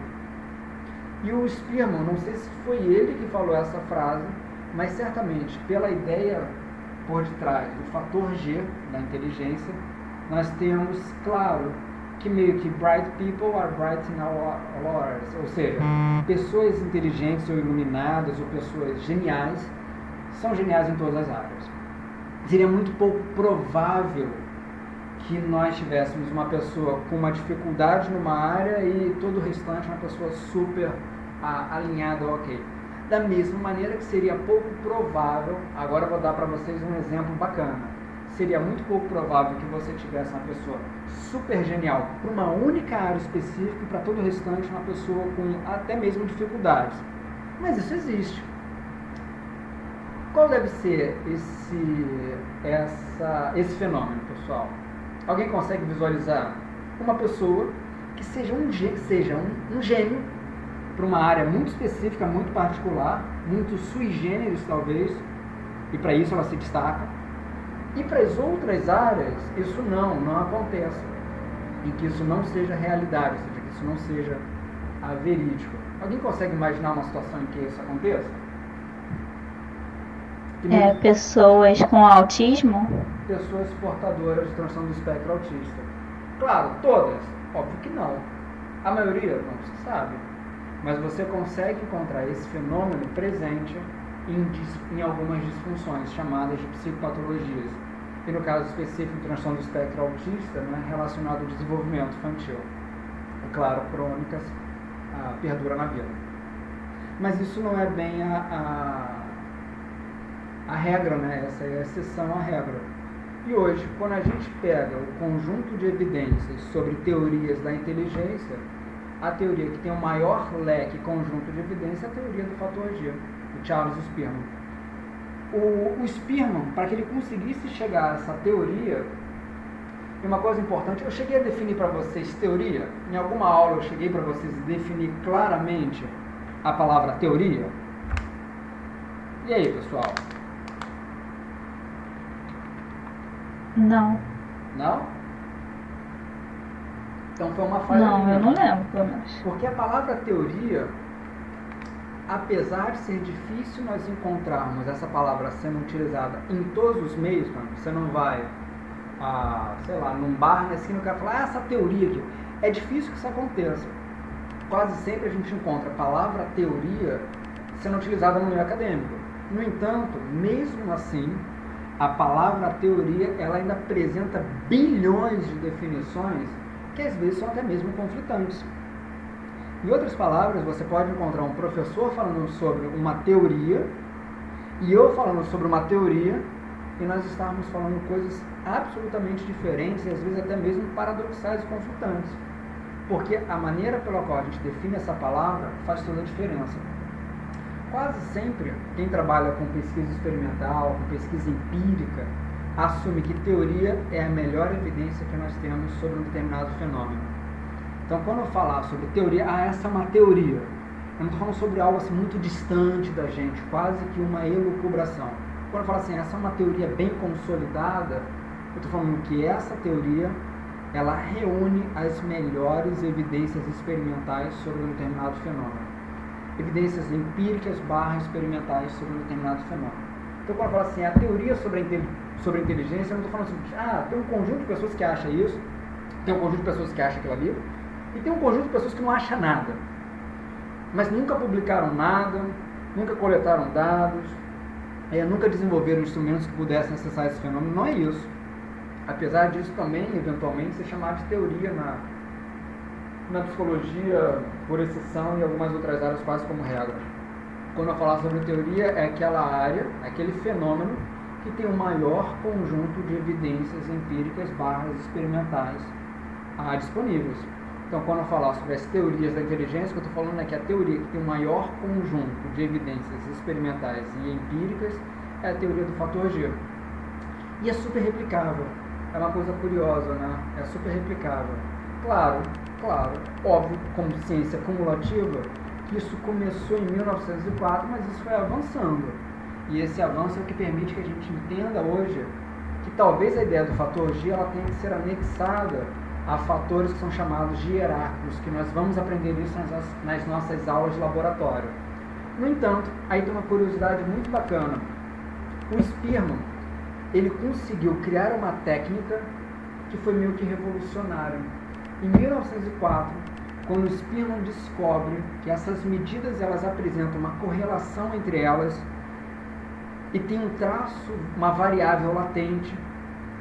E o Spearman, não sei se foi ele que falou essa frase, mas certamente pela ideia por detrás do fator G da inteligência, nós temos, claro, que meio que bright people are bright in all areas, ou seja, pessoas inteligentes ou iluminadas ou pessoas geniais são geniais em todas as áreas. Seria muito pouco provável que nós tivéssemos uma pessoa com uma dificuldade numa área e todo o restante uma pessoa super alinhada, ok. Da mesma maneira que seria pouco provável, agora eu vou dar para vocês um exemplo bacana, seria muito pouco provável que você tivesse uma pessoa super genial para uma única área específica e para todo o restante uma pessoa com até mesmo dificuldades. Mas isso existe. Qual deve ser esse fenômeno, pessoal? Alguém consegue visualizar uma pessoa que seja um gênio para uma área muito específica, muito particular, muito sui generis talvez, e para isso ela se destaca, e para as outras áreas isso não acontece, e que isso não seja realidade, ou seja, que isso não seja a verídico. Alguém consegue imaginar uma situação em que isso aconteça? Pessoas com autismo? Pessoas portadoras de transtorno do espectro autista. Claro, todas? Óbvio que não. A maioria não se sabe. Mas você consegue encontrar esse fenômeno presente em algumas disfunções chamadas de psicopatologias. E no caso específico do transtorno do espectro autista, né, relacionado ao desenvolvimento infantil. E claro, crônicas, perdura na vida. Mas isso não é bem a regra, né? Essa é a exceção à regra. E hoje, quando a gente pega o conjunto de evidências sobre teorias da inteligência, a teoria que tem o maior leque conjunto de evidência é a teoria do fator G, do Charles Spearman. O Spearman, para que ele conseguisse chegar a essa teoria, e uma coisa importante, eu cheguei a definir para vocês teoria, em alguma aula eu cheguei para vocês definir claramente a palavra teoria. E aí, pessoal? Não. Não? Então foi uma falha. Não, eu não lembro, pelo menos. Porque a palavra teoria, apesar de ser difícil nós encontrarmos essa palavra sendo utilizada em todos os meios, mano, você não vai, sei lá, num bar na esquina, o cara fala, essa teoria aqui. É difícil que isso aconteça. Quase sempre a gente encontra a palavra teoria sendo utilizada no meio acadêmico. No entanto, mesmo assim, a palavra teoria, ela ainda apresenta bilhões de definições que às vezes são até mesmo conflitantes. Em outras palavras, você pode encontrar um professor falando sobre uma teoria e eu falando sobre uma teoria e nós estarmos falando coisas absolutamente diferentes e às vezes até mesmo paradoxais e conflitantes. Porque a maneira pela qual a gente define essa palavra faz toda a diferença. Quase sempre, quem trabalha com pesquisa experimental, com pesquisa empírica, assume que teoria é a melhor evidência que nós temos sobre um determinado fenômeno. Então, quando eu falar sobre teoria, essa é uma teoria. Eu não estou falando sobre algo assim muito distante da gente, quase que uma elucubração. Quando eu falo assim, essa é uma teoria bem consolidada, eu estou falando que essa teoria, ela reúne as melhores evidências experimentais sobre um determinado fenômeno. Evidências empíricas / experimentais sobre um determinado fenômeno. Então, quando eu falo assim, a teoria sobre a inteligência, eu não estou falando assim, tem um conjunto de pessoas que acha isso, tem um conjunto de pessoas que acha aquilo ali, e tem um conjunto de pessoas que não acha nada. Mas nunca publicaram nada, nunca coletaram dados, nunca desenvolveram instrumentos que pudessem acessar esse fenômeno. Não é isso. Apesar disso também, eventualmente, ser chamado de teoria na psicologia, por exceção, e algumas outras áreas quase como regra. Quando eu falar sobre teoria, é aquela área, aquele fenômeno que tem o maior conjunto de evidências empíricas / experimentais disponíveis. Então, quando eu falar sobre as teorias da inteligência, o que eu estou falando é que a teoria que tem o maior conjunto de evidências experimentais e empíricas é a teoria do fator G. E é super replicável. É uma coisa curiosa, né? É super replicável. Claro, óbvio, como ciência cumulativa, que isso começou em 1904, mas isso foi avançando. E esse avanço é o que permite que a gente entenda hoje que talvez a ideia do fator G ela tenha que ser anexada a fatores que são chamados de hierárquicos, que nós vamos aprender isso nas nossas aulas de laboratório. No entanto, aí tem uma curiosidade muito bacana. O Spearman, ele conseguiu criar uma técnica que foi meio que revolucionária. Em 1904, quando o Spearman descobre que essas medidas elas apresentam uma correlação entre elas e tem um traço, uma variável latente,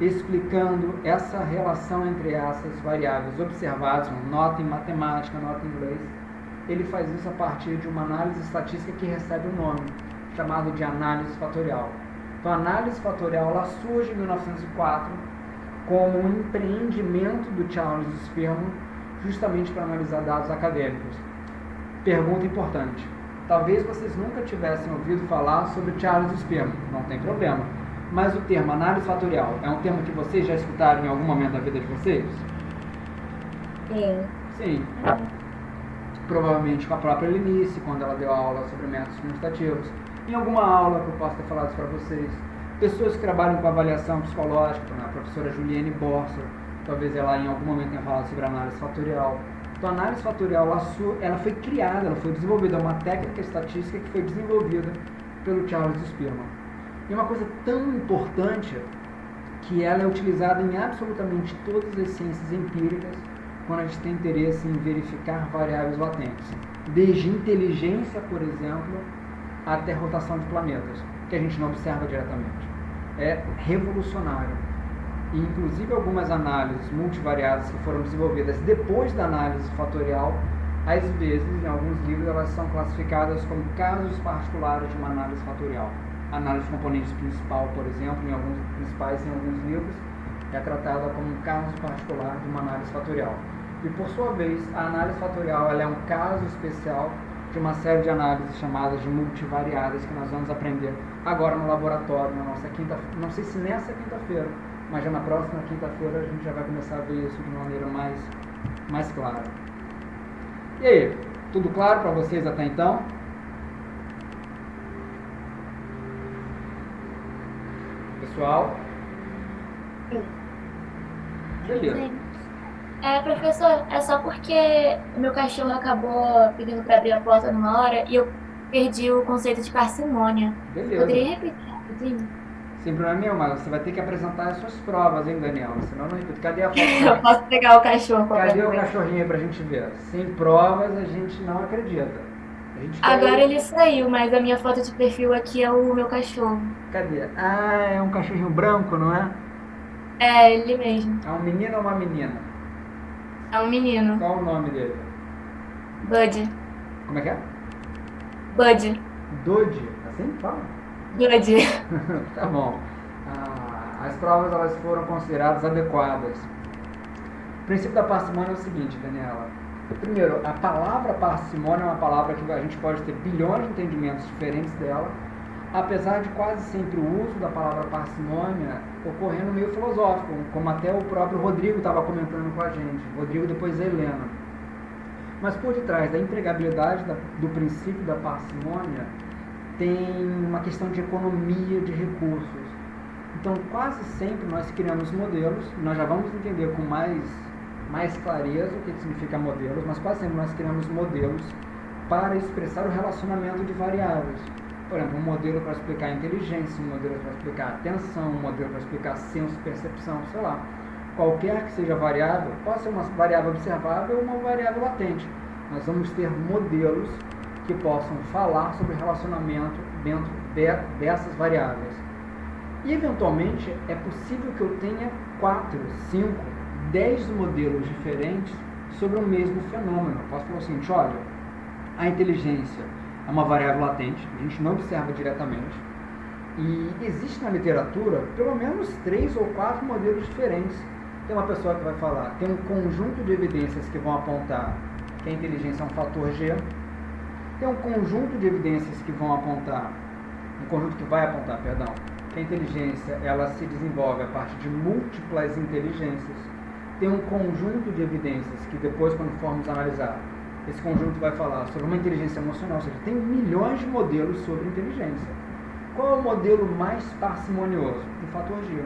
explicando essa relação entre essas variáveis observadas, nota em matemática, nota em inglês. Ele faz isso a partir de uma análise estatística que recebe um nome, chamado de análise fatorial. Então, a análise fatorial ela surge em 1904 como um empreendimento do Charles Spearman, justamente para analisar dados acadêmicos. Pergunta importante. Talvez vocês nunca tivessem ouvido falar sobre Charles Spearman, não tem problema. Mas o termo análise fatorial é um termo que vocês já escutaram em algum momento da vida de vocês? Sim. Provavelmente com a própria Lenice, quando ela deu aula sobre métodos quantitativos. Em alguma aula que eu posso ter falado isso para vocês. Pessoas que trabalham com avaliação psicológica, a professora Juliane Borser, talvez ela em algum momento tenha falado sobre análise fatorial. Então, a análise fatorial, ela foi criada, ela foi desenvolvida, é uma técnica estatística que foi desenvolvida pelo Charles Spearman. E uma coisa tão importante que ela é utilizada em absolutamente todas as ciências empíricas quando a gente tem interesse em verificar variáveis latentes. Desde inteligência, por exemplo, até rotação de planetas, que a gente não observa diretamente. É revolucionário. E, inclusive, algumas análises multivariadas que foram desenvolvidas depois da análise fatorial, às vezes, em alguns livros, elas são classificadas como casos particulares de uma análise fatorial. A análise de componentes principal, por exemplo, em alguns livros, é tratada como um caso particular de uma análise fatorial. E, por sua vez, a análise fatorial ela é um caso especial de uma série de análises chamadas de multivariadas que nós vamos aprender agora no laboratório, na nossa quinta-feira. Não sei se nessa quinta-feira, mas já na próxima quinta-feira a gente já vai começar a ver isso de uma maneira mais clara. E aí, tudo claro para vocês até então? Pessoal? Beleza. Professor, é só porque o meu cachorro acabou pedindo para abrir a porta numa hora e eu perdi o conceito de parcimônia. Beleza. Poderia repetir rapidinho? Sem problema nenhum, mas você vai ter que apresentar as suas provas, hein, Daniel? Senão não repito. Cadê a Eu foto? posso pegar o cachorro. Cadê o cachorrinho pra gente ver? Sem provas a gente não acredita. A gente quer Agora ele saiu, mas a minha foto de perfil aqui é o meu cachorro. Cadê? Ah, é um cachorrinho branco, não é? É, ele mesmo. É um menino ou uma menina? É um menino. Qual o nome dele? Bud. Como é que é? Bud. Dodge, assim que fala? Bud. Tá bom. As provas elas foram consideradas adequadas. O princípio da parcimônia é o seguinte, Daniela. Primeiro, a palavra parcimônia é uma palavra que a gente pode ter bilhões de entendimentos diferentes dela, apesar de quase sempre o uso da palavra parcimônia ocorrendo meio filosófico, como até o próprio Rodrigo estava comentando com a gente. Rodrigo depois a Helena. Mas por detrás da empregabilidade do princípio da parcimônia tem uma questão de economia de recursos. Então, quase sempre nós criamos modelos, nós já vamos entender com mais clareza o que significa modelos, mas quase sempre nós criamos modelos para expressar o relacionamento de variáveis. Por exemplo, um modelo para explicar inteligência, um modelo para explicar atenção, um modelo para explicar senso, percepção, sei lá. Qualquer que seja a variável, pode ser uma variável observável ou uma variável latente. Nós vamos ter modelos que possam falar sobre relacionamento dentro dessas variáveis. E, eventualmente, é possível que eu tenha 4, 5, 10 modelos diferentes sobre o mesmo fenômeno. Eu posso falar o seguinte, olha, a inteligência é uma variável latente, a gente não observa diretamente, e existe na literatura pelo menos 3 ou 4 modelos diferentes. Tem uma pessoa que vai falar, tem um conjunto de evidências que vão apontar que a inteligência é um fator G, tem um conjunto de evidências que vão apontar, um conjunto que vai apontar, perdão, que a inteligência ela se desenvolve a partir de múltiplas inteligências. Tem um conjunto de evidências que depois, quando formos analisar, esse conjunto vai falar sobre uma inteligência emocional, ou seja, tem milhões de modelos sobre inteligência. Qual é o modelo mais parcimonioso? O fator G,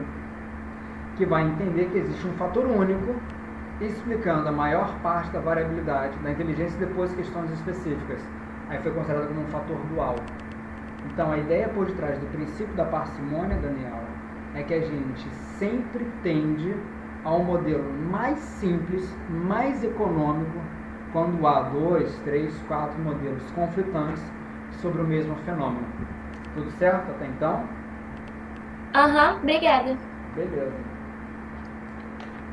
que vai entender que existe um fator único explicando a maior parte da variabilidade da inteligência e depois questões específicas. Aí foi considerado como um fator dual. Então, a ideia por detrás do princípio da parcimônia, Daniela, é que a gente sempre tende a um modelo mais simples, mais econômico, quando há 2, 3, 4 modelos conflitantes sobre o mesmo fenômeno. Tudo certo até então? Aham, obrigada. Beleza.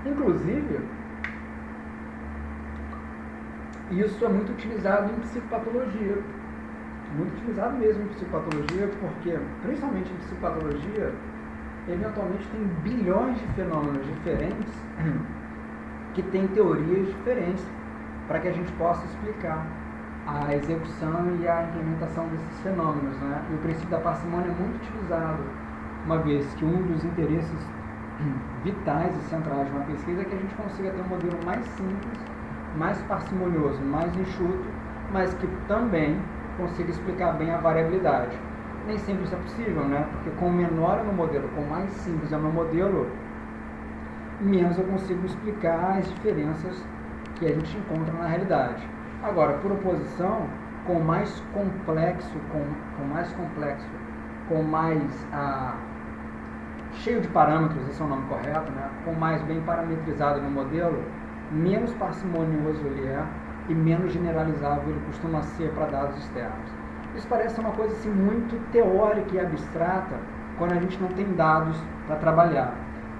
Inclusive, isso é muito utilizado em psicopatologia. Muito utilizado mesmo em psicopatologia, porque, principalmente em psicopatologia, eventualmente tem bilhões de fenômenos diferentes que têm teorias diferentes para que a gente possa explicar a execução e a implementação desses fenômenos, né? E o princípio da parcimônia é muito utilizado, uma vez que um dos interesses vitais e centrais de uma pesquisa é que a gente consiga ter um modelo mais simples, mais parcimonioso, mais enxuto, mas que também consiga explicar bem a variabilidade. Nem sempre isso é possível, né? Porque com menor é o meu modelo, com mais simples é o meu modelo, menos eu consigo explicar as diferenças que a gente encontra na realidade. Agora, por oposição, com mais complexo, cheio de parâmetros, esse é o nome correto, né? Com mais bem parametrizado no modelo, menos parcimonioso ele é e menos generalizável ele costuma ser para dados externos. Isso parece uma coisa assim, muito teórica e abstrata quando a gente não tem dados para trabalhar.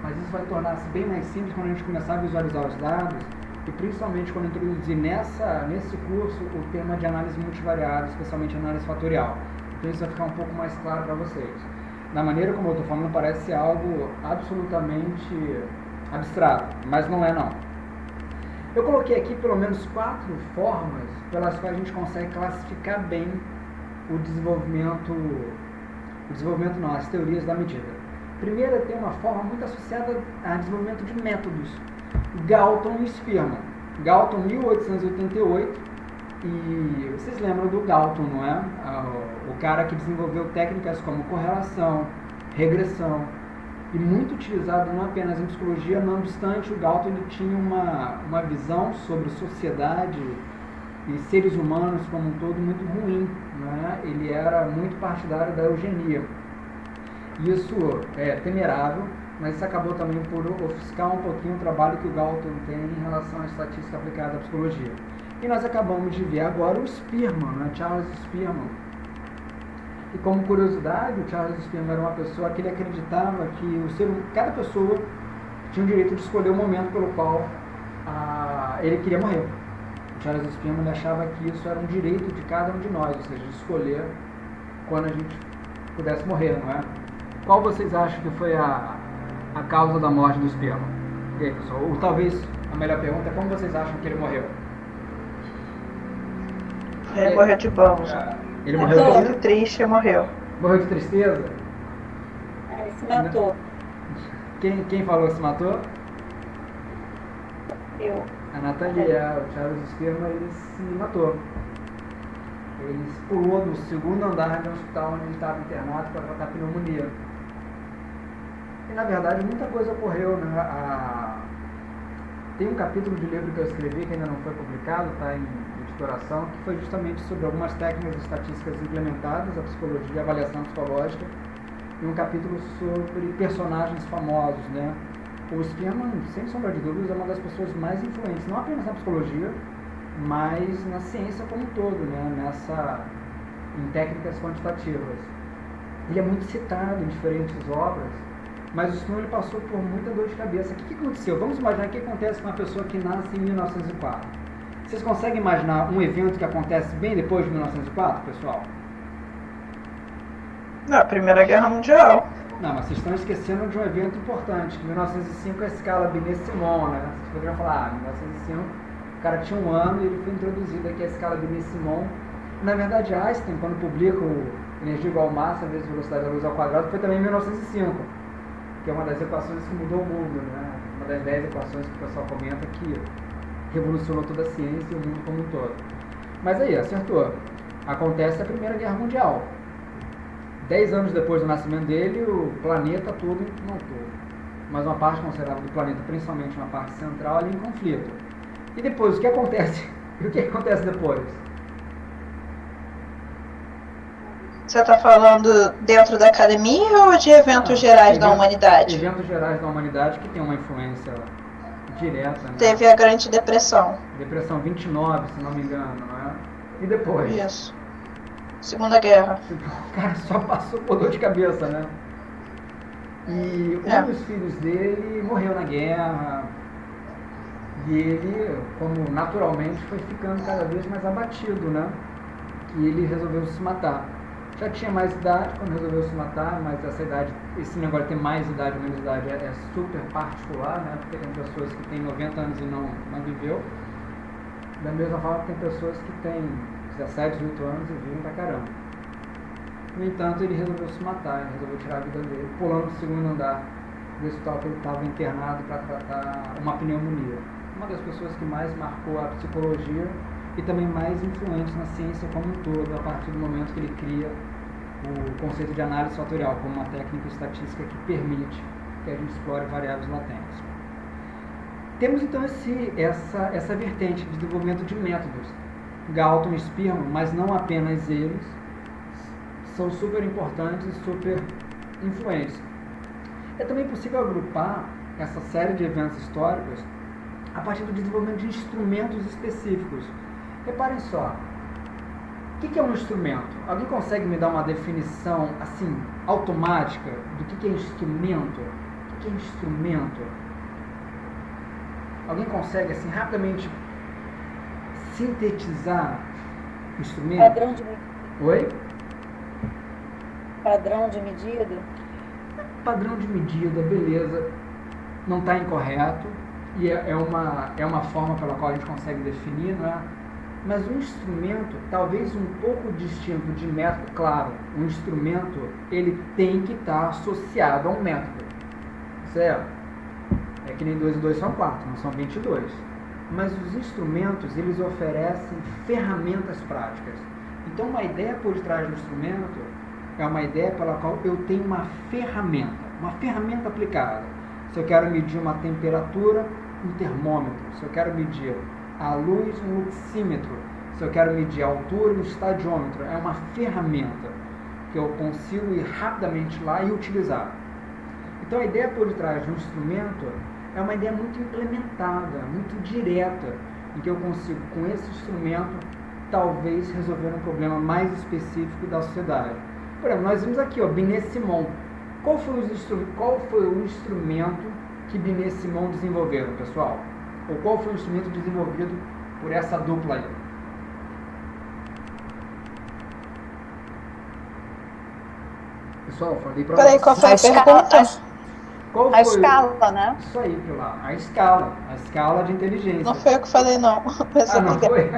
Mas isso vai tornar-se bem mais simples quando a gente começar a visualizar os dados e principalmente quando introduzir nesse curso o tema de análise multivariada, especialmente análise fatorial. Então isso vai ficar um pouco mais claro para vocês. Da maneira como eu estou falando, parece algo absolutamente abstrato, mas não é não. Eu coloquei aqui pelo menos 4 formas pelas quais a gente consegue classificar bem as teorias da medida. Primeiro, tem uma forma muito associada a desenvolvimento de métodos. Galton e Spearman. Galton, 1888, e vocês lembram do Galton, não é? O cara que desenvolveu técnicas como correlação, regressão, e muito utilizado não apenas em psicologia, não obstante, o Galton ele tinha uma visão sobre sociedade e seres humanos como um todo muito ruim, né? Ele era muito partidário da eugenia. Isso é temerável, mas isso acabou também por ofuscar um pouquinho o trabalho que o Galton tem em relação à estatística aplicada à psicologia. E nós acabamos de ver agora o Spearman, né? Charles Spearman. E como curiosidade, o Charles Spearman era uma pessoa que ele acreditava que cada pessoa tinha o direito de escolher o momento pelo qual ele queria morrer. O Charles Spearman achava que isso era um direito de cada um de nós, ou seja, de escolher quando a gente pudesse morrer, não é? Qual vocês acham que foi a causa da morte do Spearman? E aí, pessoal? Ou talvez a melhor pergunta é como vocês acham que ele morreu? Ele morreu de banza. Ele morreu muito triste e morreu. Morreu de tristeza? Ele se matou. Quem falou que se matou? Eu. A Natalia, o Charles Spearman, ele se matou. Ele pulou do segundo andar de um hospital onde ele estava internado para tratar pneumonia. E na verdade muita coisa ocorreu, né? Tem um capítulo de livro que eu escrevi que ainda não foi publicado, está em editoração, que foi justamente sobre algumas técnicas estatísticas implementadas, a psicologia e a avaliação psicológica, e um capítulo sobre personagens famosos, né? O Spearman, sem sombra de dúvidas, é uma das pessoas mais influentes, não apenas na psicologia, mas na ciência como um todo, né? Em técnicas quantitativas. Ele é muito citado em diferentes obras, mas o Spearman passou por muita dor de cabeça. O que aconteceu? Vamos imaginar o que acontece com uma pessoa que nasce em 1904. Vocês conseguem imaginar um evento que acontece bem depois de 1904, pessoal? Na Primeira Guerra Mundial. Não, mas vocês estão esquecendo de um evento importante, que em 1905 é a escala Binet-Simon, né? Vocês poderiam falar, em 1905 o cara tinha 1 ano e ele foi introduzido aqui a escala Binet-Simon. Na verdade, Einstein, quando publica o energia igual massa vezes velocidade da luz ao quadrado, foi também em 1905, que é uma das equações que mudou o mundo, né? Uma das 10 equações que o pessoal comenta que revolucionou toda a ciência e o mundo como um todo. Mas aí, acertou. Acontece a Primeira Guerra Mundial. 10 anos depois do nascimento dele, o planeta todo, não todo, mas uma parte considerável do planeta, principalmente uma parte central, ali em conflito. E depois, o que acontece? E o que acontece depois? Você está falando dentro da academia ou de eventos gerais da humanidade? Eventos gerais da humanidade que tem uma influência direta, né? Teve a Grande Depressão. Depressão 29, se não me engano, não é? E depois? Isso. Segunda Guerra. O cara só passou por dor de cabeça, né? E um dos filhos dele morreu na guerra. E ele, como naturalmente, foi ficando cada vez mais abatido, né? E ele resolveu se matar. Já tinha mais idade quando resolveu se matar, mas essa idade, esse negócio de ter mais idade ou menos idade é super particular, né? Porque tem pessoas que têm 90 anos e não viveu. Da mesma forma que tem pessoas que têm 17, 18 anos e vivem pra caramba. No entanto, ele resolveu se matar, ele resolveu tirar a vida dele, pulando do segundo andar do hospital que ele estava internado para tratar uma pneumonia. Uma das pessoas que mais marcou a psicologia e também mais influente na ciência como um todo, a partir do momento que ele cria o conceito de análise fatorial como uma técnica estatística que permite que a gente explore variáveis latentes. Temos então essa vertente de desenvolvimento de métodos. Galton e Spearman, mas não apenas eles, são super importantes e super influentes. É também possível agrupar essa série de eventos históricos a partir do desenvolvimento de instrumentos específicos. Reparem só, o que é um instrumento? Alguém consegue me dar uma definição assim automática do que é instrumento? O que é instrumento? Alguém consegue assim rapidamente sintetizar o instrumento? Padrão de medida. Oi? Padrão de medida. Padrão de medida, beleza, não está incorreto e é uma forma pela qual a gente consegue definir, não é? Mas o instrumento, talvez um pouco distinto de método, claro, o instrumento ele tem que estar associado a um método, certo? É que nem 2 e 2 são 4, não são 22. Mas os instrumentos, eles oferecem ferramentas práticas. Então, uma ideia por trás do instrumento é uma ideia pela qual eu tenho uma ferramenta aplicada. Se eu quero medir uma temperatura, um termômetro. Se eu quero medir a luz, um luxímetro. Se eu quero medir a altura, um estadiômetro. É uma ferramenta que eu consigo ir rapidamente lá e utilizar. Então, a ideia por trás do instrumento é uma ideia muito implementada, muito direta, em que eu consigo, com esse instrumento, talvez resolver um problema mais específico da sociedade. Por exemplo, nós vimos aqui, Binet Simon. Qual foi o instrumento que Binet e Simon desenvolveram, pessoal? Ou qual foi o instrumento desenvolvido por essa dupla aí? Pessoal, falei para vocês. Peraí, qual foi a pergunta? Qual A foi escala, né? Isso aí, Pilar. A escala de inteligência. Não foi eu que falei, não. Ah, não foi?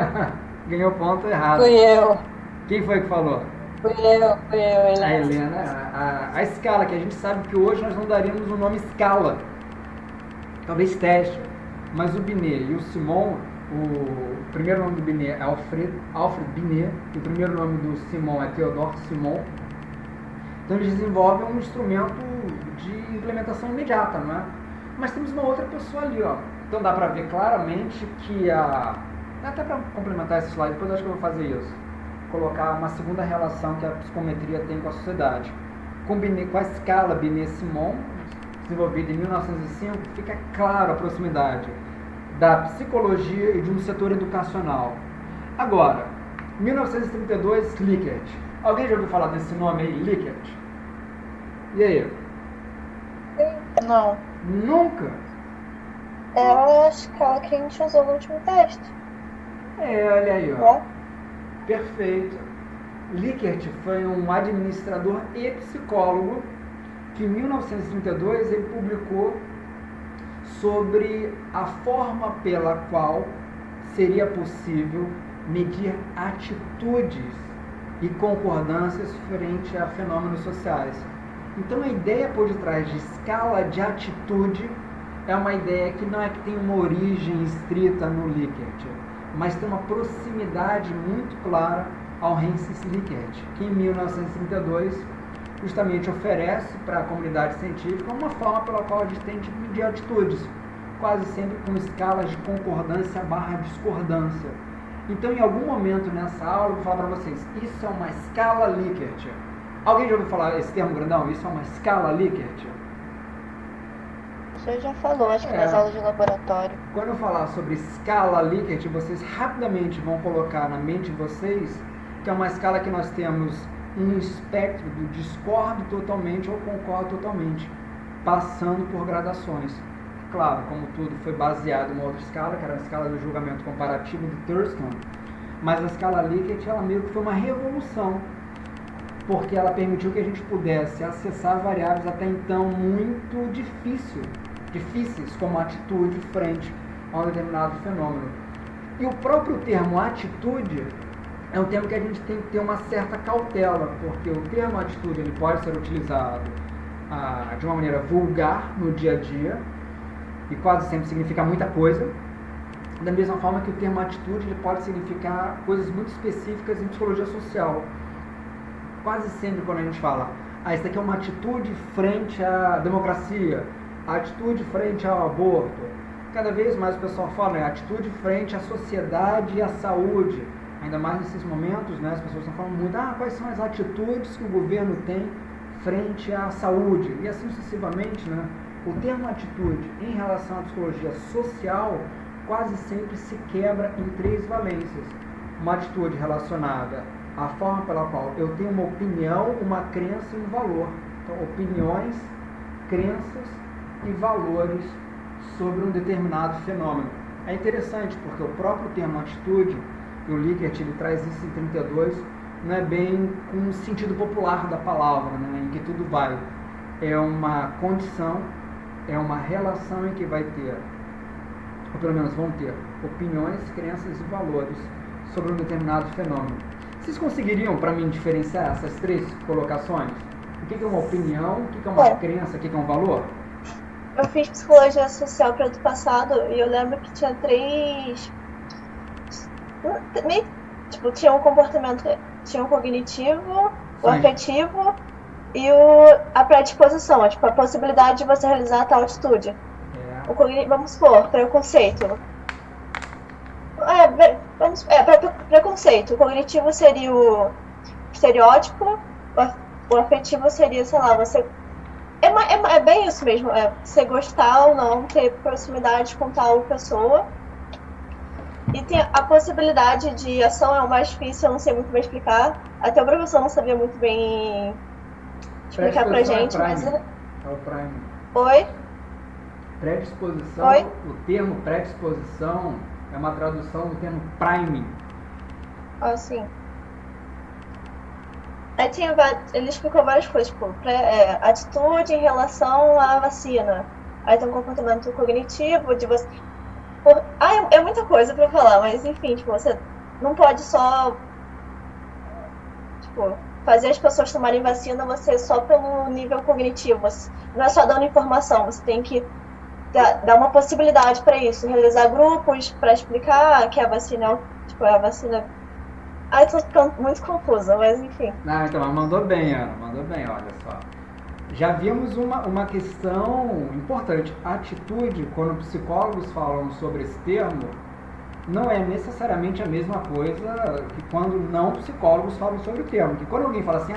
Ganhou ponto errado. Fui eu, Quem foi que falou? A Helena. Helena. A escala, que a gente sabe que hoje nós não daríamos o nome escala. Talvez teste. Mas o Binet e o Simon, o primeiro nome do Binet é Alfred Binet, e o primeiro nome do Simon é Theodore Simon. Então eles desenvolvem um instrumento de implementação imediata, não é? Mas temos uma outra pessoa ali, ó. Então dá para ver claramente que até para complementar esse slide, depois eu acho que eu vou fazer isso. Colocar uma segunda relação que a psicometria tem com a sociedade. Com a escala Binet-Simon, desenvolvida em 1905, fica claro a proximidade da psicologia e de um setor educacional. Agora, 1932, Likert. Alguém já ouviu falar desse nome aí, Likert? E aí? Não. Nunca? É a escala que a gente usou no último teste. Olha aí, ó. Perfeito. Likert foi um administrador e psicólogo que em 1932 ele publicou sobre a forma pela qual seria possível medir atitudes e concordâncias frente a fenômenos sociais. Então a ideia por detrás de escala de atitude é uma ideia que não é que tem uma origem estrita no Likert, mas tem uma proximidade muito clara ao Hensis Likert, que em 1932 justamente oferece para a comunidade científica uma forma pela qual a gente tem de medir atitudes, quase sempre com escalas de concordância / discordância. Então, em algum momento nessa aula, eu vou falar para vocês, isso é uma escala Likert. Alguém já ouviu falar esse termo grandão? Isso é uma escala Likert? Você já falou, acho que nas aulas de laboratório. Quando eu falar sobre escala Likert, vocês rapidamente vão colocar na mente de vocês que é uma escala que nós temos um espectro do discordo totalmente ou concordo totalmente, passando por gradações. Claro, como tudo foi baseado em uma outra escala, que era a escala do julgamento comparativo de Thurston, mas a escala Likert, ela meio que foi uma revolução, porque ela permitiu que a gente pudesse acessar variáveis até então muito difíceis, como atitude frente a um determinado fenômeno. E o próprio termo atitude é um termo que a gente tem que ter uma certa cautela, porque o termo atitude ele pode ser utilizado de uma maneira vulgar no dia a dia, e quase sempre significa muita coisa, da mesma forma que o termo atitude ele pode significar coisas muito específicas em psicologia social. Quase sempre quando a gente fala, isso aqui é uma atitude frente à democracia, a atitude frente ao aborto, cada vez mais o pessoal fala, atitude frente à sociedade e à saúde. Ainda mais nesses momentos, né, as pessoas estão falando muito, quais são as atitudes que o governo tem frente à saúde. E assim sucessivamente, né, o termo atitude em relação à psicologia social quase sempre se quebra em 3 valências. Uma atitude relacionada à forma pela qual eu tenho uma opinião, uma crença e um valor. Então, opiniões, crenças e valores sobre um determinado fenômeno. É interessante porque o próprio termo atitude, e o Likert ele traz isso em 32, não é bem com o sentido popular da palavra, né, em que tudo vai. É uma condição, é uma relação em que vai ter, ou pelo menos vão ter, opiniões, crenças e valores sobre um determinado fenômeno. Vocês conseguiriam, para mim, diferenciar essas 3 colocações? O que é uma opinião, o que é uma crença, o que é um valor? Eu fiz psicologia social para o ano passado e eu lembro que tinha 3... tinha um comportamento, tinha o cognitivo, o afetivo e a predisposição, tipo, a possibilidade de você realizar tal atitude. Vamos supor, preconceito. Preconceito. O cognitivo seria o estereótipo, o afetivo seria, sei lá, você... É bem isso mesmo, você gostar ou não, ter proximidade com tal pessoa. E tem a possibilidade de ação é o mais difícil, eu não sei muito bem explicar. Até o professor não sabia muito bem explicar pra gente, mas... É o prime. Oi? Predisposição, o termo predisposição é uma tradução do termo priming. Sim. Aí ele explicou várias coisas, tipo, atitude em relação à vacina. Aí tem um comportamento cognitivo de você... é muita coisa pra falar, mas enfim, tipo, você não pode só fazer as pessoas tomarem vacina você só pelo nível cognitivo. Não é só dando informação, você tem que dar uma possibilidade para isso, realizar grupos para explicar que a vacina é a vacina. Tô ficando muito confusa, mas enfim. Então, mandou bem, Ana, olha só. Já vimos uma questão importante. A atitude, quando psicólogos falam sobre esse termo, não é necessariamente a mesma coisa que quando não psicólogos falam sobre o termo. Que quando alguém fala assim,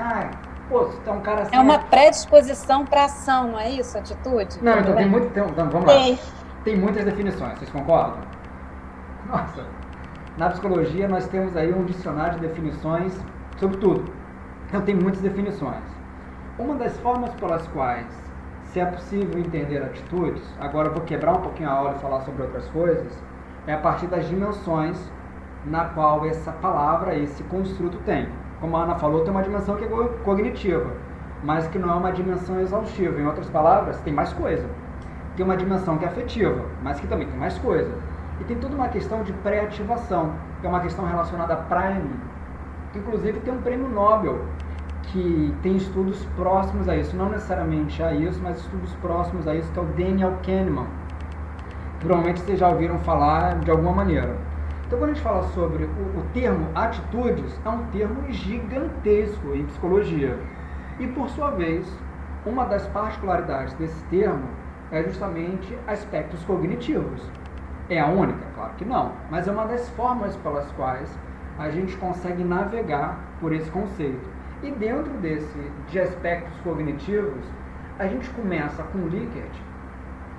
você é um cara assim... É uma predisposição para ação, não é isso, atitude? Não, então vamos lá. Tem muitas definições, vocês concordam? Nossa, na psicologia nós temos aí um dicionário de definições sobre tudo. Então tem muitas definições. Uma das formas pelas quais se é possível entender atitudes, agora eu vou quebrar um pouquinho a aula e falar sobre outras coisas, é a partir das dimensões na qual essa palavra, esse construto tem. Como a Ana falou, tem uma dimensão que é cognitiva, mas que não é uma dimensão exaustiva. Em outras palavras, tem mais coisa. Tem uma dimensão que é afetiva, mas que também tem mais coisa. E tem toda uma questão de pré-ativação, que é uma questão relacionada a priming, que inclusive tem um prêmio Nobel, que tem estudos próximos a isso, não necessariamente a isso, mas estudos próximos a isso, que é o Daniel Kahneman. Provavelmente vocês já ouviram falar de alguma maneira. Então, quando a gente fala sobre o termo atitudes, é um termo gigantesco em psicologia. E, por sua vez, uma das particularidades desse termo é justamente aspectos cognitivos. É a única? Claro que não. Mas é uma das formas pelas quais a gente consegue navegar por esse conceito. E dentro de aspectos cognitivos, a gente começa com Likert,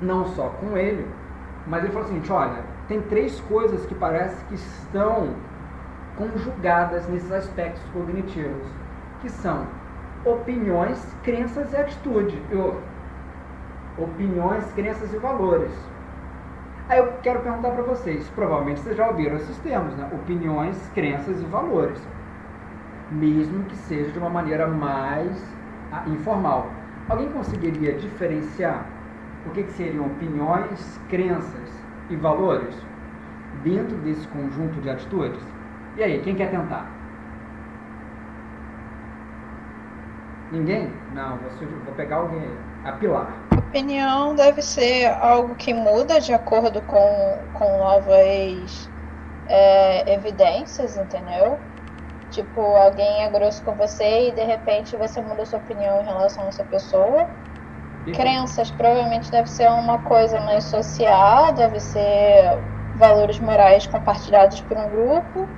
não só com ele, mas ele falou o seguinte, olha, tem 3 coisas que parece que estão conjugadas nesses aspectos cognitivos, que são opiniões, crenças e atitude. Opiniões, crenças e valores. Aí eu quero perguntar para vocês, provavelmente vocês já ouviram esses termos, né? Opiniões, crenças e valores. Mesmo que seja de uma maneira mais informal. Alguém conseguiria diferenciar o que seriam opiniões, crenças e valores dentro desse conjunto de atitudes? E aí, quem quer tentar? Ninguém? Não, vou pegar alguém aí. A Pilar. Opinião deve ser algo que muda de acordo com novas evidências, entendeu? Tipo, alguém é grosso com você e de repente você muda sua opinião em relação a essa pessoa. Crenças provavelmente deve ser uma coisa mais social, deve ser valores morais compartilhados por um grupo.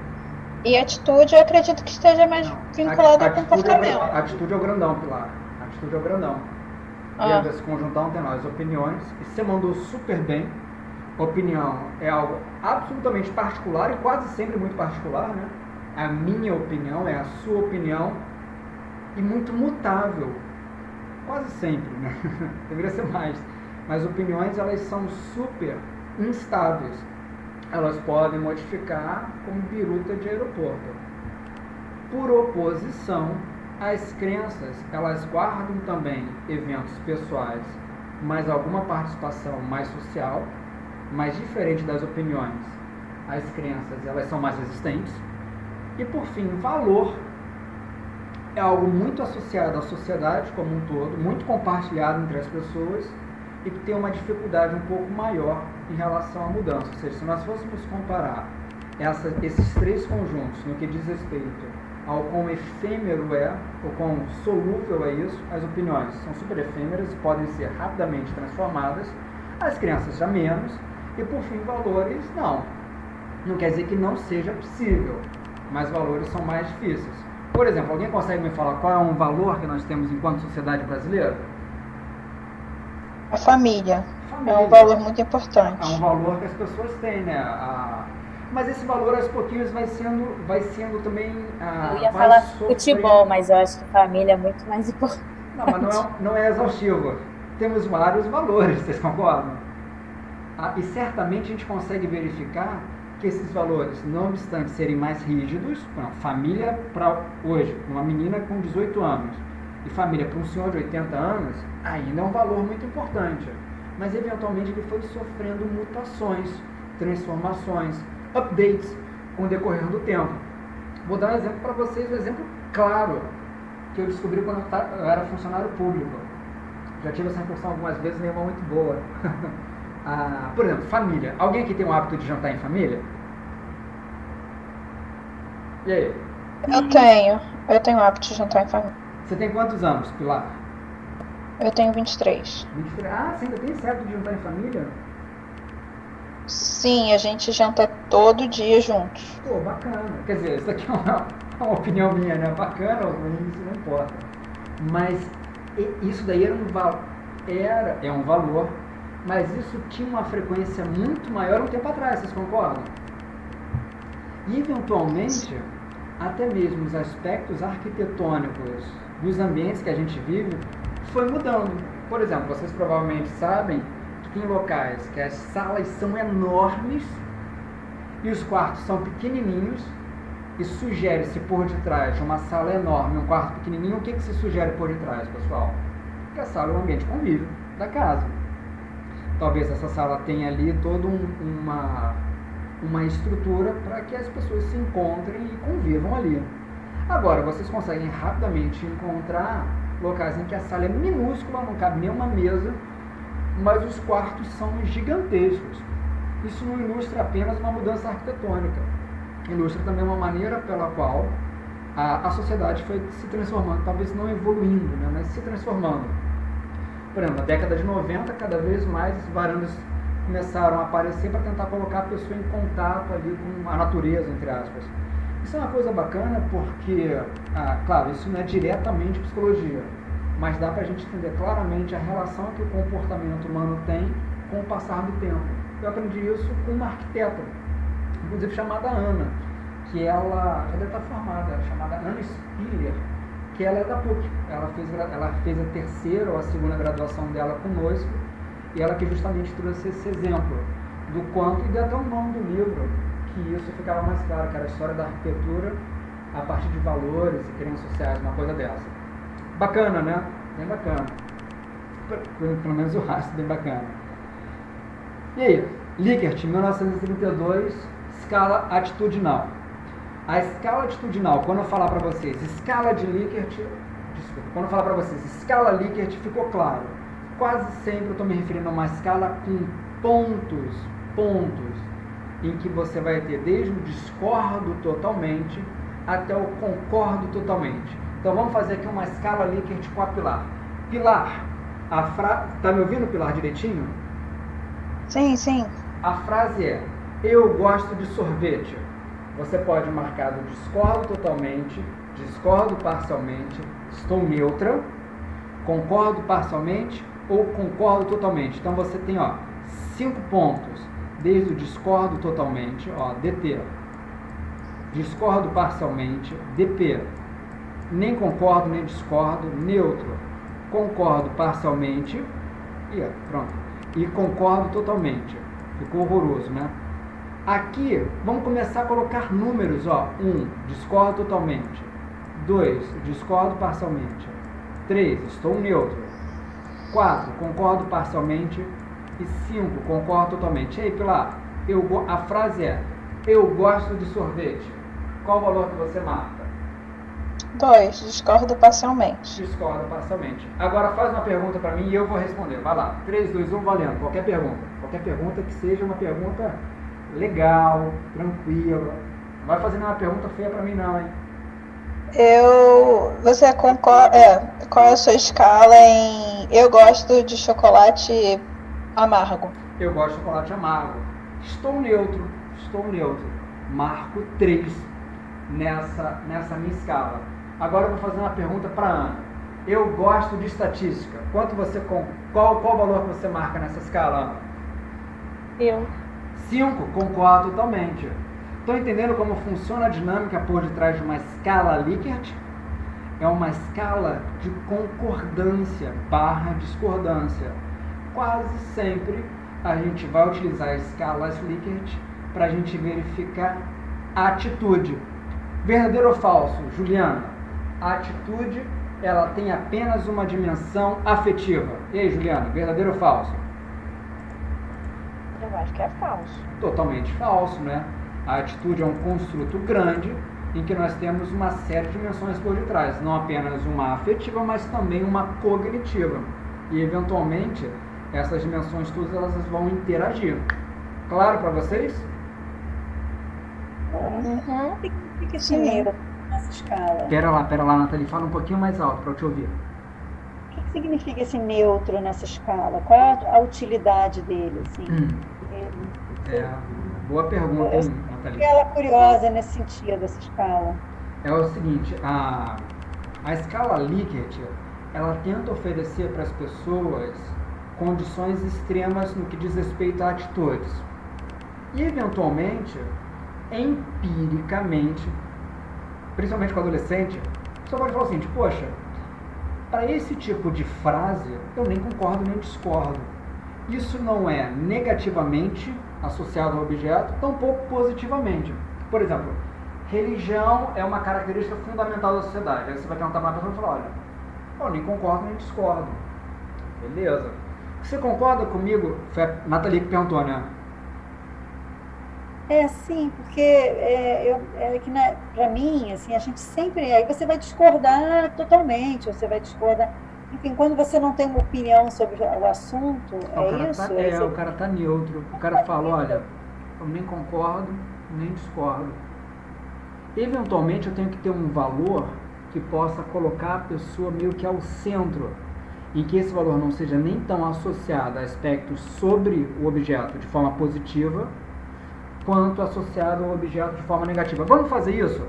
E atitude, eu acredito que esteja mais vinculada ao comportamento. Atitude é o grandão, Pilar. Atitude é o grandão. Dentro desse conjuntão tem lá as opiniões. E você mandou super bem. Opinião é algo absolutamente particular e quase sempre muito particular, né? A minha opinião é a sua opinião e muito mutável. Quase sempre, né? Deveria ser mais. Mas opiniões, elas são super instáveis. Elas podem modificar como biruta de aeroporto. Por oposição, as crenças, elas guardam também eventos pessoais, mas alguma participação mais social, mais diferente das opiniões. As crenças, elas são mais resistentes. E por fim, valor é algo muito associado à sociedade como um todo, muito compartilhado entre as pessoas e que tem uma dificuldade um pouco maior em relação à mudança. Ou seja, se nós fôssemos comparar esses três conjuntos no que diz respeito ao quão efêmero é, ou quão solúvel é isso, as opiniões são super efêmeras e podem ser rapidamente transformadas, as crenças já menos, e por fim, valores, não. Não quer dizer que não seja possível, mas valores são mais difíceis. Por exemplo, alguém consegue me falar qual é um valor que nós temos enquanto sociedade brasileira? A família. É um valor muito importante. É um valor que as pessoas têm, né? Mas esse valor aos pouquinhos vai sendo também... Eu ia falar futebol, mas eu acho que família é muito mais importante. Não, mas não é exaustivo. Temos vários valores, vocês concordam? E certamente a gente consegue verificar que esses valores, não obstante serem mais rígidos, família para hoje, uma menina com 18 anos, e família para um senhor de 80 anos, ainda é um valor muito importante. Mas eventualmente ele foi sofrendo mutações, transformações, updates com o decorrer do tempo. Vou dar um exemplo para vocês, um exemplo claro que eu descobri quando eu era funcionário público. Já tive essa reflexão algumas vezes, e é muito boa. Por exemplo, família. Alguém aqui tem o hábito de jantar em família? E aí? Eu tenho o hábito de jantar em família. Você tem quantos anos, Pilar? Eu tenho 23. 23. Você ainda tem esse hábito de jantar em família? Sim, a gente janta todo dia juntos. Pô, bacana. Quer dizer, isso aqui é uma opinião minha, né? Bacana ou ruim, isso não importa. Mas isso daí é um valor, mas isso tinha uma frequência muito maior um tempo atrás, vocês concordam? E eventualmente, até mesmo os aspectos arquitetônicos dos ambientes que a gente vive foi mudando. Por exemplo, vocês provavelmente sabem que tem locais que as salas são enormes e os quartos são pequenininhos e sugere-se por detrás de uma sala enorme, um quarto pequenininho, o que se sugere por detrás, pessoal? Que a sala é um ambiente convívio da casa. Talvez essa sala tenha ali toda uma estrutura para que as pessoas se encontrem e convivam ali. Agora, vocês conseguem rapidamente encontrar locais em que a sala é minúscula, não cabe nem uma mesa, mas os quartos são gigantescos. Isso não ilustra apenas uma mudança arquitetônica, ilustra também uma maneira pela qual a sociedade foi se transformando, talvez não evoluindo, né, mas se transformando. Por exemplo, na década de 90, cada vez mais varandas começaram a aparecer para tentar colocar a pessoa em contato ali com a natureza, entre aspas. Isso é uma coisa bacana porque, claro, isso não é diretamente psicologia, mas dá para a gente entender claramente a relação que o comportamento humano tem com o passar do tempo. Eu aprendi isso com uma arquiteta, inclusive chamada Ana, que ela já deve estar formada, chamada Ana Spiller, que ela é da PUC. Ela fez a terceira ou a segunda graduação dela conosco, e ela que justamente trouxe esse exemplo do quanto, e deu até o nome do livro, que isso ficava mais claro, que era a história da arquitetura a partir de valores e crenças sociais, uma coisa dessa. Bacana, né? Bem bacana. Pelo menos eu acho bem bacana. E aí, Likert, 1932, escala atitudinal. A escala atitudinal, quando eu falar para vocês, escala de Likert, desculpa, quando eu falar para vocês, escala Likert, ficou claro. Quase sempre eu estou me referindo a uma escala com pontos, em que você vai ter desde o discordo totalmente até o concordo totalmente. Então vamos fazer aqui uma escala Likert com a Pilar. Pilar, Tá me ouvindo, Pilar, direitinho? Sim, sim. A frase é: eu gosto de sorvete. Você pode marcar do discordo totalmente, discordo parcialmente, estou neutra, concordo parcialmente ou concordo totalmente. Então você tem 5 pontos, desde o discordo totalmente, DT, discordo parcialmente, DP, nem concordo nem discordo, neutro, concordo parcialmente e pronto. E concordo totalmente. Ficou horroroso, né? Aqui, vamos começar a colocar números, 1, discordo totalmente. 2, discordo parcialmente. 3, estou neutro. 4, concordo parcialmente. E 5, concordo totalmente. E aí, Pilar, a frase é: eu gosto de sorvete. Qual o valor que você marca? 2, discordo parcialmente. Discordo parcialmente. Agora faz uma pergunta para mim e eu vou responder. Vai lá. 3, 2, 1, valendo. Qualquer pergunta. Qualquer pergunta que seja uma pergunta legal, tranquila. Não vai fazer nenhuma pergunta feia para mim não, hein? Você concorda? Qual é a sua escala em eu gosto de chocolate amargo? Eu gosto de chocolate amargo. Estou neutro. Marco 3 nessa minha escala. Agora eu vou fazer uma pergunta para a Ana. Eu gosto de estatística. Qual valor que você marca nessa escala, Ana? Eu. 5, concordo totalmente. Estão entendendo como funciona a dinâmica por detrás de uma escala Likert? É uma escala de concordância / discordância. Quase sempre a gente vai utilizar escalas Likert para a gente verificar a atitude. Verdadeiro ou falso, Juliana? A atitude, ela tem apenas uma dimensão afetiva. E aí, Juliana, verdadeiro ou falso? Eu acho que é falso. Totalmente falso, né? A atitude é um construto grande em que nós temos uma série de dimensões por detrás, não apenas uma afetiva, mas também uma cognitiva. E, eventualmente, essas dimensões todas elas vão interagir. Claro para vocês? Uhum. O que significa esse neutro nessa escala? Pera lá, Nathalie, fala um pouquinho mais alto para eu te ouvir. O que significa esse neutro nessa escala? Qual é a utilidade dele? Assim? Boa pergunta, hein, Nathalie? Ela é curiosa nesse sentido, essa escala. É o seguinte, a escala Likert, ela tenta oferecer para as pessoas condições extremas no que diz respeito a atitudes. E, eventualmente, empiricamente, principalmente com adolescente, você pode falar assim, poxa, para esse tipo de frase, eu nem concordo nem discordo. Isso não é negativamente associado ao objeto, tampouco positivamente. Por exemplo, religião é uma característica fundamental da sociedade. Aí você vai perguntar para uma pessoa e falar, olha, eu nem concordo nem discordo. Beleza. Você concorda comigo? Foi a Nathalie que perguntou, né? Sim, porque para mim, assim, a gente sempre... Aí você vai discordar totalmente, você vai discordar... Enfim, quando você não tem uma opinião sobre o assunto, o cara tá neutro. O cara fala, olha, eu nem concordo, nem discordo. Eventualmente eu tenho que ter um valor que possa colocar a pessoa meio que ao centro, em que esse valor não seja nem tão associado a aspectos sobre o objeto de forma positiva, quanto associado ao objeto de forma negativa. Vamos fazer isso?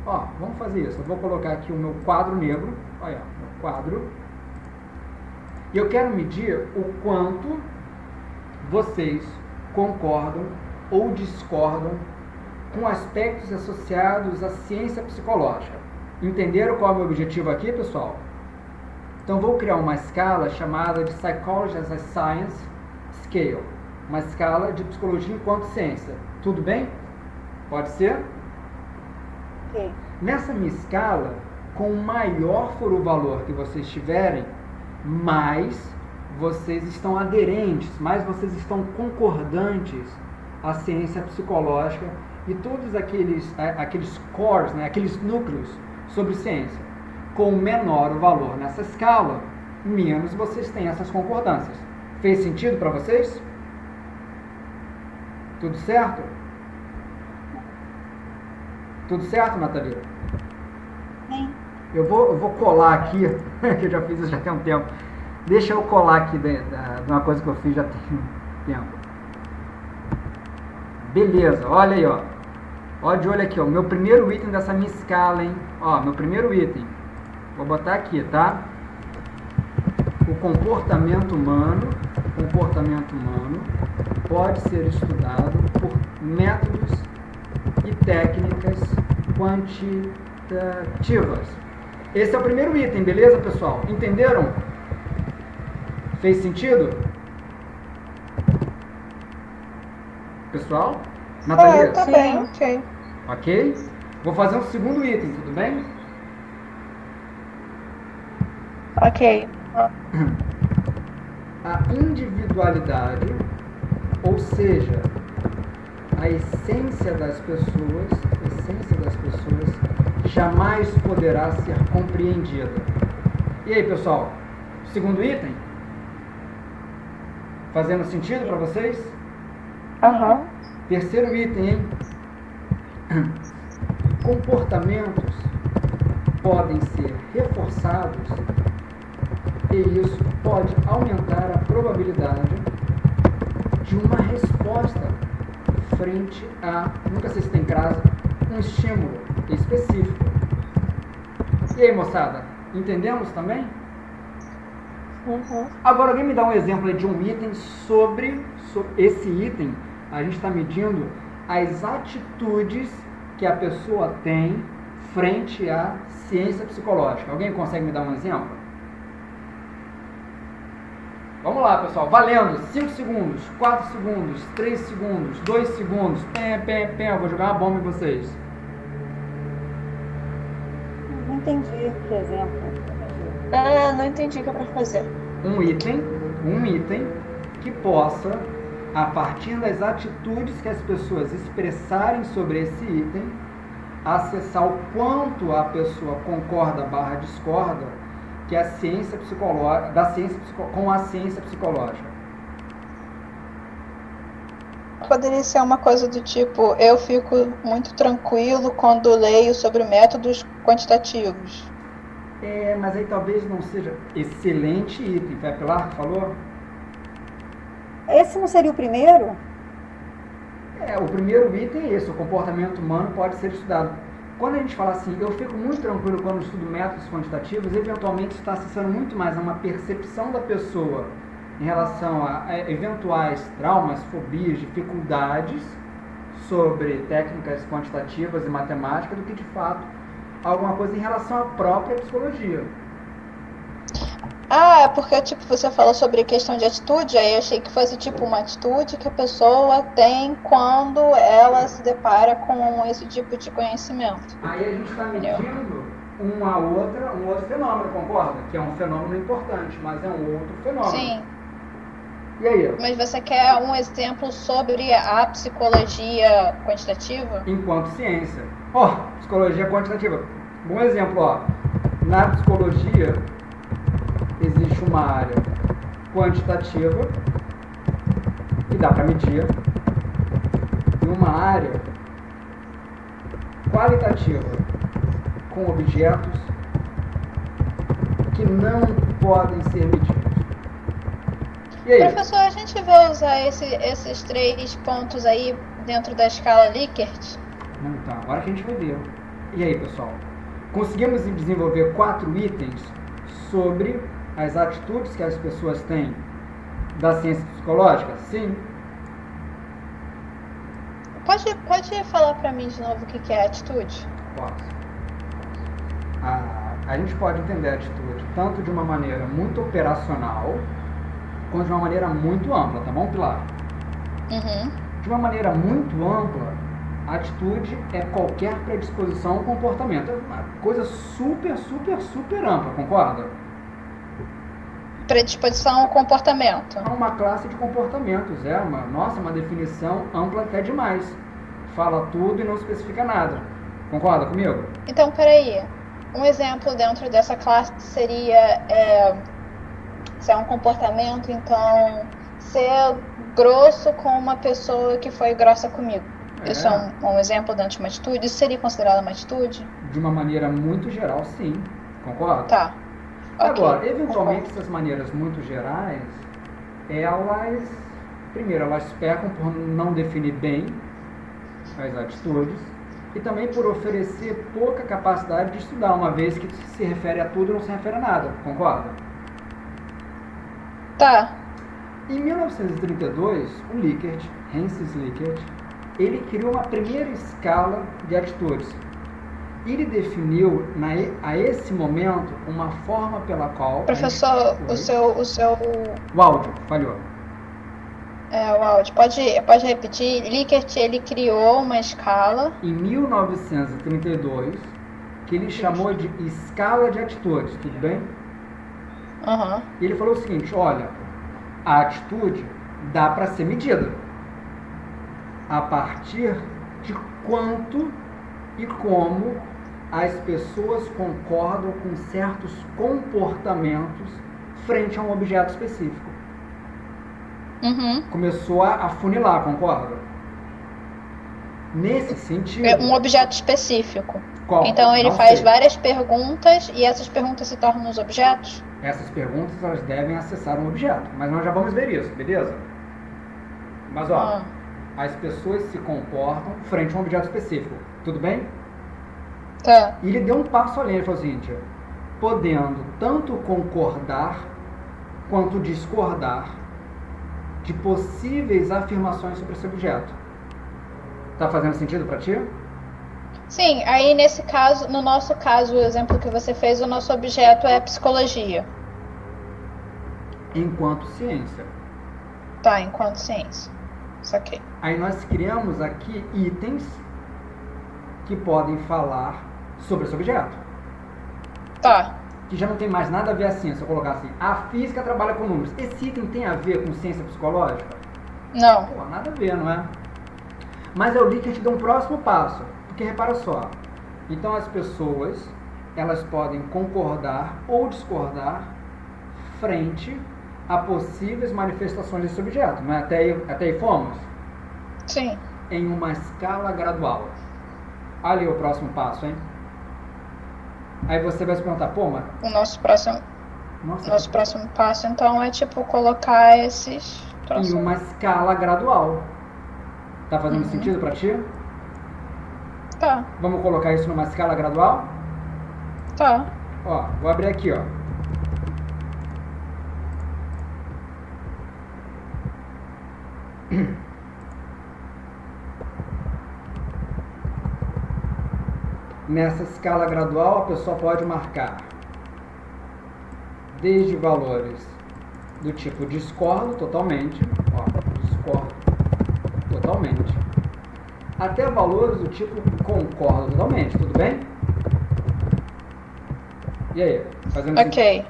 Vamos fazer isso. Eu vou colocar aqui o meu quadro negro. Olha, meu quadro. E eu quero medir o quanto vocês concordam ou discordam com aspectos associados à ciência psicológica. Entenderam qual é o meu objetivo aqui, pessoal? Então, vou criar uma escala chamada de Psychology as a Science Scale. Uma escala de psicologia enquanto ciência. Tudo bem? Pode ser? Ok. Nessa minha escala, com maior for o valor que vocês tiverem, mais vocês estão aderentes, mais vocês estão concordantes à ciência psicológica e todos aqueles cores, né, aqueles núcleos sobre ciência. Com menor o valor nessa escala, menos vocês têm essas concordâncias. Fez sentido para vocês? Tudo certo? Tudo certo, Nathalie? Sim. Eu vou colar aqui, que eu já fiz isso já tem um tempo, Deixa eu colar aqui de uma coisa que eu fiz já tem um tempo. Beleza, olha aí, ó. Ó, de olho aqui, ó. Meu primeiro item dessa minha escala, hein? Ó, meu primeiro item. Vou botar aqui, tá? O comportamento humano pode ser estudado por métodos e técnicas quantitativas. Esse é o primeiro item, beleza, pessoal? Entenderam? Fez sentido? Pessoal? Nathalie? Tá bem, ok. Ok? Vou fazer um segundo item, tudo bem? Ok. A individualidade, ou seja, a essência das pessoas jamais poderá ser compreendida. E aí, pessoal? Segundo item? Fazendo sentido para vocês? Aham. Terceiro item, hein? Comportamentos podem ser reforçados e isso pode aumentar a probabilidade de uma resposta frente a, nunca sei se tem crase, um estímulo específico. E aí, moçada? Entendemos também? Uhum. Agora, alguém me dá um exemplo aí de um item sobre esse item, a gente está medindo as atitudes que a pessoa tem frente à ciência psicológica. Alguém consegue me dar um exemplo? Vamos lá, pessoal. Valendo. 5 segundos, 4 segundos, 3 segundos, 2 segundos. Eu vou jogar uma bomba em vocês. Não entendi, por exemplo. Não entendi o que é pra fazer. Um item que possa, a partir das atitudes que as pessoas expressarem sobre esse item, acessar o quanto a pessoa concorda / discorda que a ciência psicológica, com a ciência psicológica. Poderia ser uma coisa do tipo, eu fico muito tranquilo quando leio sobre métodos quantitativos. Mas aí talvez não seja excelente item. Foi a Pilar que falou? Esse não seria o primeiro? O primeiro item é esse, o comportamento humano pode ser estudado. Quando a gente fala assim, eu fico muito tranquilo quando estudo métodos quantitativos, eventualmente está acessando muito mais a uma percepção da pessoa em relação a eventuais traumas, fobias, dificuldades sobre técnicas quantitativas e matemática do que de fato alguma coisa em relação à própria psicologia. É porque tipo, você falou sobre questão de atitude, aí eu achei que fosse tipo uma atitude que a pessoa tem quando ela se depara com esse tipo de conhecimento. Aí a gente está medindo um outro fenômeno, concorda? Que é um fenômeno importante, mas é um outro fenômeno. Sim. E aí? Mas você quer um exemplo sobre a psicologia quantitativa? Enquanto ciência. Psicologia quantitativa. Bom exemplo, na psicologia existe uma área quantitativa que dá para medir e uma área qualitativa com objetos que não podem ser medidos. E aí? Professor, a gente vai usar esses 3 pontos aí dentro da escala Likert? Não, tá. Agora que a gente vai ver. E aí, pessoal? Conseguimos desenvolver 4 itens sobre as atitudes que as pessoas têm da ciência psicológica? Sim. Pode falar para mim de novo o que é atitude? Posso. A gente pode entender a atitude tanto de uma maneira muito operacional quanto de uma maneira muito ampla, tá bom, Pilar? Uhum. De uma maneira muito ampla, a atitude é qualquer predisposição ao comportamento. É uma coisa super, super, super ampla, concorda? Predisposição ao comportamento. É uma classe de comportamentos, uma definição ampla até demais. Fala tudo e não especifica nada. Concorda comigo? Então, peraí. Um exemplo dentro dessa classe seria, se é um comportamento, então, ser grosso com uma pessoa que foi grossa comigo. Isso é um exemplo dentro de uma atitude? Isso seria considerado uma atitude? De uma maneira muito geral, sim. Concorda? Tá. Agora, eventualmente, essas maneiras muito gerais, primeiro, elas pecam por não definir bem as atitudes e também por oferecer pouca capacidade de estudar, uma vez que se refere a tudo e não se refere a nada, concorda? Tá. Em 1932, o Likert, Francis Likert, ele criou uma primeira escala de atitudes. Ele definiu, a esse momento, uma forma pela qual... Professor, o seu... O áudio, falhou. O áudio. Pode repetir? Likert, ele criou uma escala... Em 1932, que ele chamou de escala de atitudes, tudo bem? Uhum. E ele falou o seguinte, olha, a atitude dá para ser medida a partir de quanto e como as pessoas concordam com certos comportamentos frente a um objeto específico. Uhum. Começou a afunilar, concorda? Nesse sentido... Um objeto específico. Qual? Então ele Não faz sei. várias perguntas e essas perguntas se tornam os objetos? Essas perguntas, elas devem acessar um objeto, mas nós já vamos ver isso, beleza? Mas ó, as pessoas se comportam frente a um objeto específico, tudo bem? Tá. E ele deu um passo além, ele falou assim, podendo tanto concordar quanto discordar de possíveis afirmações sobre esse objeto. Tá fazendo sentido para ti? Sim, aí nesse caso, no nosso caso, o exemplo que você fez, o nosso objeto é a psicologia. Enquanto ciência. Tá, enquanto ciência. Isso aqui. Aí nós criamos aqui itens que podem falar sobre esse objeto. Tá. Que já não tem mais nada a ver a ciência. Eu colocar assim, a física trabalha com números. Esse item tem a ver com ciência psicológica? Não. Pô, nada a ver, não é? Mas é o Likert dá um próximo passo. Porque repara só, então as pessoas, elas podem concordar ou discordar frente a possíveis manifestações desse objeto, não é? Até aí fomos? Sim. Em uma escala gradual. Olha aí o próximo passo, hein? Aí você vai se perguntar, pô, mas... O nosso próximo passo, então, é tipo colocar esses... Em uma escala gradual. Tá fazendo sentido pra ti? Tá. Vamos colocar isso numa escala gradual? Tá. Ó, vou abrir aqui, ó. Nessa escala gradual, a pessoa pode marcar desde valores do tipo discordo totalmente, ó, discordo totalmente, até valores do tipo concordo totalmente, tudo bem? E aí? Fazendo Ok.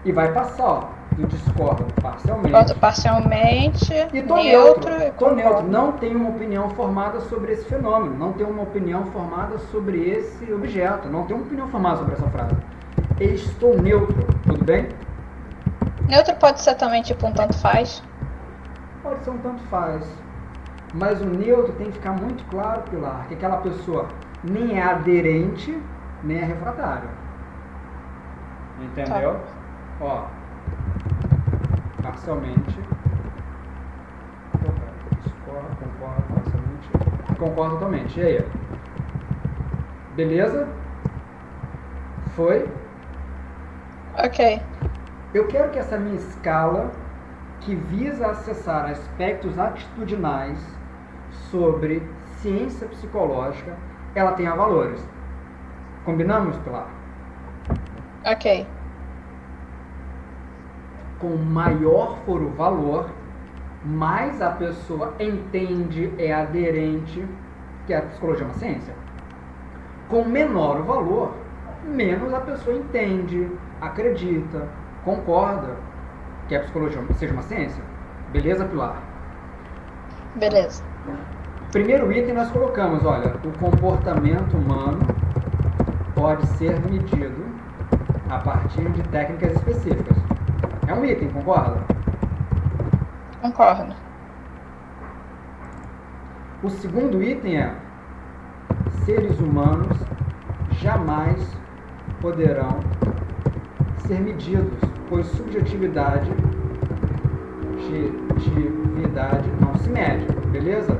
E vai passar, ó, do discordo parcialmente. Parcialmente, E tô neutro. Tô neutro. Não tenho uma opinião formada sobre esse fenômeno. Não tenho uma opinião formada sobre esse objeto. Não tenho uma opinião formada sobre essa frase. Estou neutro, tudo bem? Neutro pode ser também tipo um tanto faz? Pode ser um tanto faz. Mas o neutro tem que ficar muito claro, Pilar, que aquela pessoa nem é aderente, nem é refratária. Entendeu? Tá. Ó, parcialmente. Discordo, concordo, parcialmente. Concordo totalmente. E aí? Beleza? Foi? Ok. Eu quero que essa minha escala, que visa acessar aspectos atitudinais sobre ciência psicológica, ela tenha valores. Combinamos, Pilar? Ok. Com maior for o valor, mais a pessoa entende, é aderente, que a psicologia é uma ciência. Com menor o valor, menos a pessoa entende, acredita, concorda que a psicologia seja uma ciência. Beleza, Pilar? Beleza. Primeiro item nós colocamos, olha, o comportamento humano pode ser medido a partir de técnicas específicas. É um item, concorda? Concordo. O segundo item é: seres humanos jamais poderão ser medidos, pois subjetividade não se mede, beleza?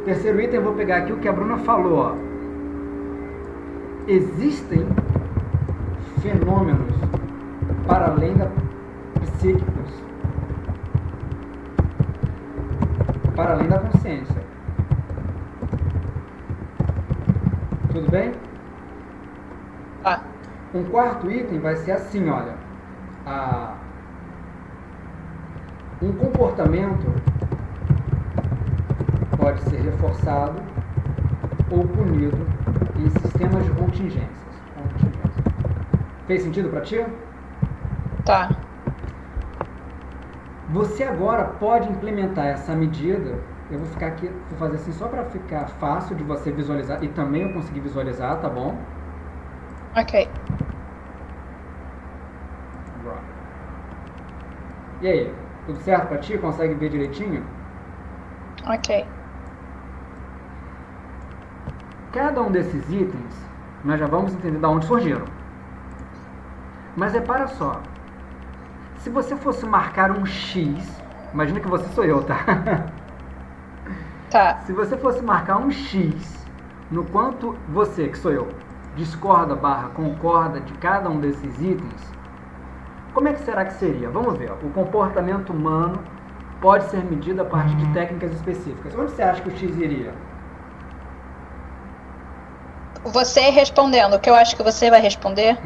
Terceiro item, eu vou pegar aqui o que a Bruna falou, ó. Existem fenômenos para além da psíquicos, para além da consciência. Tudo bem? Um quarto item vai ser assim, olha. Um comportamento pode ser reforçado ou punido em sistemas de contingências. Fez sentido para ti? Tá. Você agora pode implementar essa medida. Eu vou ficar aqui, vou fazer assim só para ficar fácil de você visualizar e também eu conseguir visualizar, tá bom? Ok. E aí, tudo certo para ti? Consegue ver direitinho? Ok. Cada um desses itens, nós já vamos entender de onde surgiram. Mas repara só. Se você fosse marcar um X, imagina que você sou eu, tá? Tá. Se você fosse marcar um X no quanto você, que sou eu, discorda / concorda de cada um desses itens, como é que será que seria? Vamos ver. Ó. O comportamento humano pode ser medido a partir de técnicas específicas. Onde você acha que o X iria? Você respondendo, o que eu acho que você vai responder?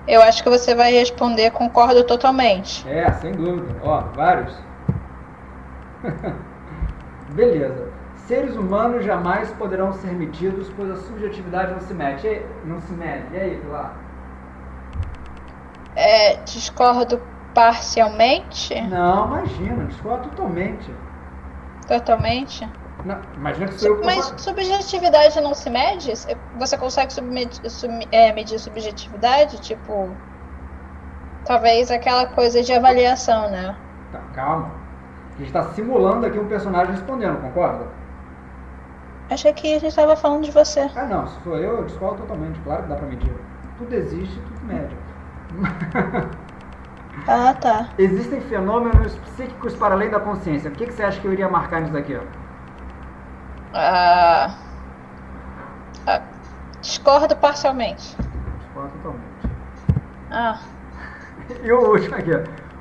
Eu acho que você vai responder concordo totalmente. Sem dúvida. Ó, vários. Beleza. Seres humanos jamais poderão ser medidos, pois a subjetividade não se mede. E aí, lá? Discordo parcialmente? Não, imagina, discordo totalmente. Totalmente? Não, imagina que sou eu. Mas subjetividade não se mede? Você consegue medir subjetividade? Tipo, talvez aquela coisa de avaliação, né? Tá, calma. A gente está simulando aqui um personagem respondendo, concorda? Achei que a gente estava falando de você. Não, se for eu discordo totalmente. Claro que dá para medir. Tudo existe, tudo mede. Tá. Existem fenômenos psíquicos para além da consciência. O que você acha que eu iria marcar nisso daqui? Discordo parcialmente. Discordo totalmente. E o último aqui, ó.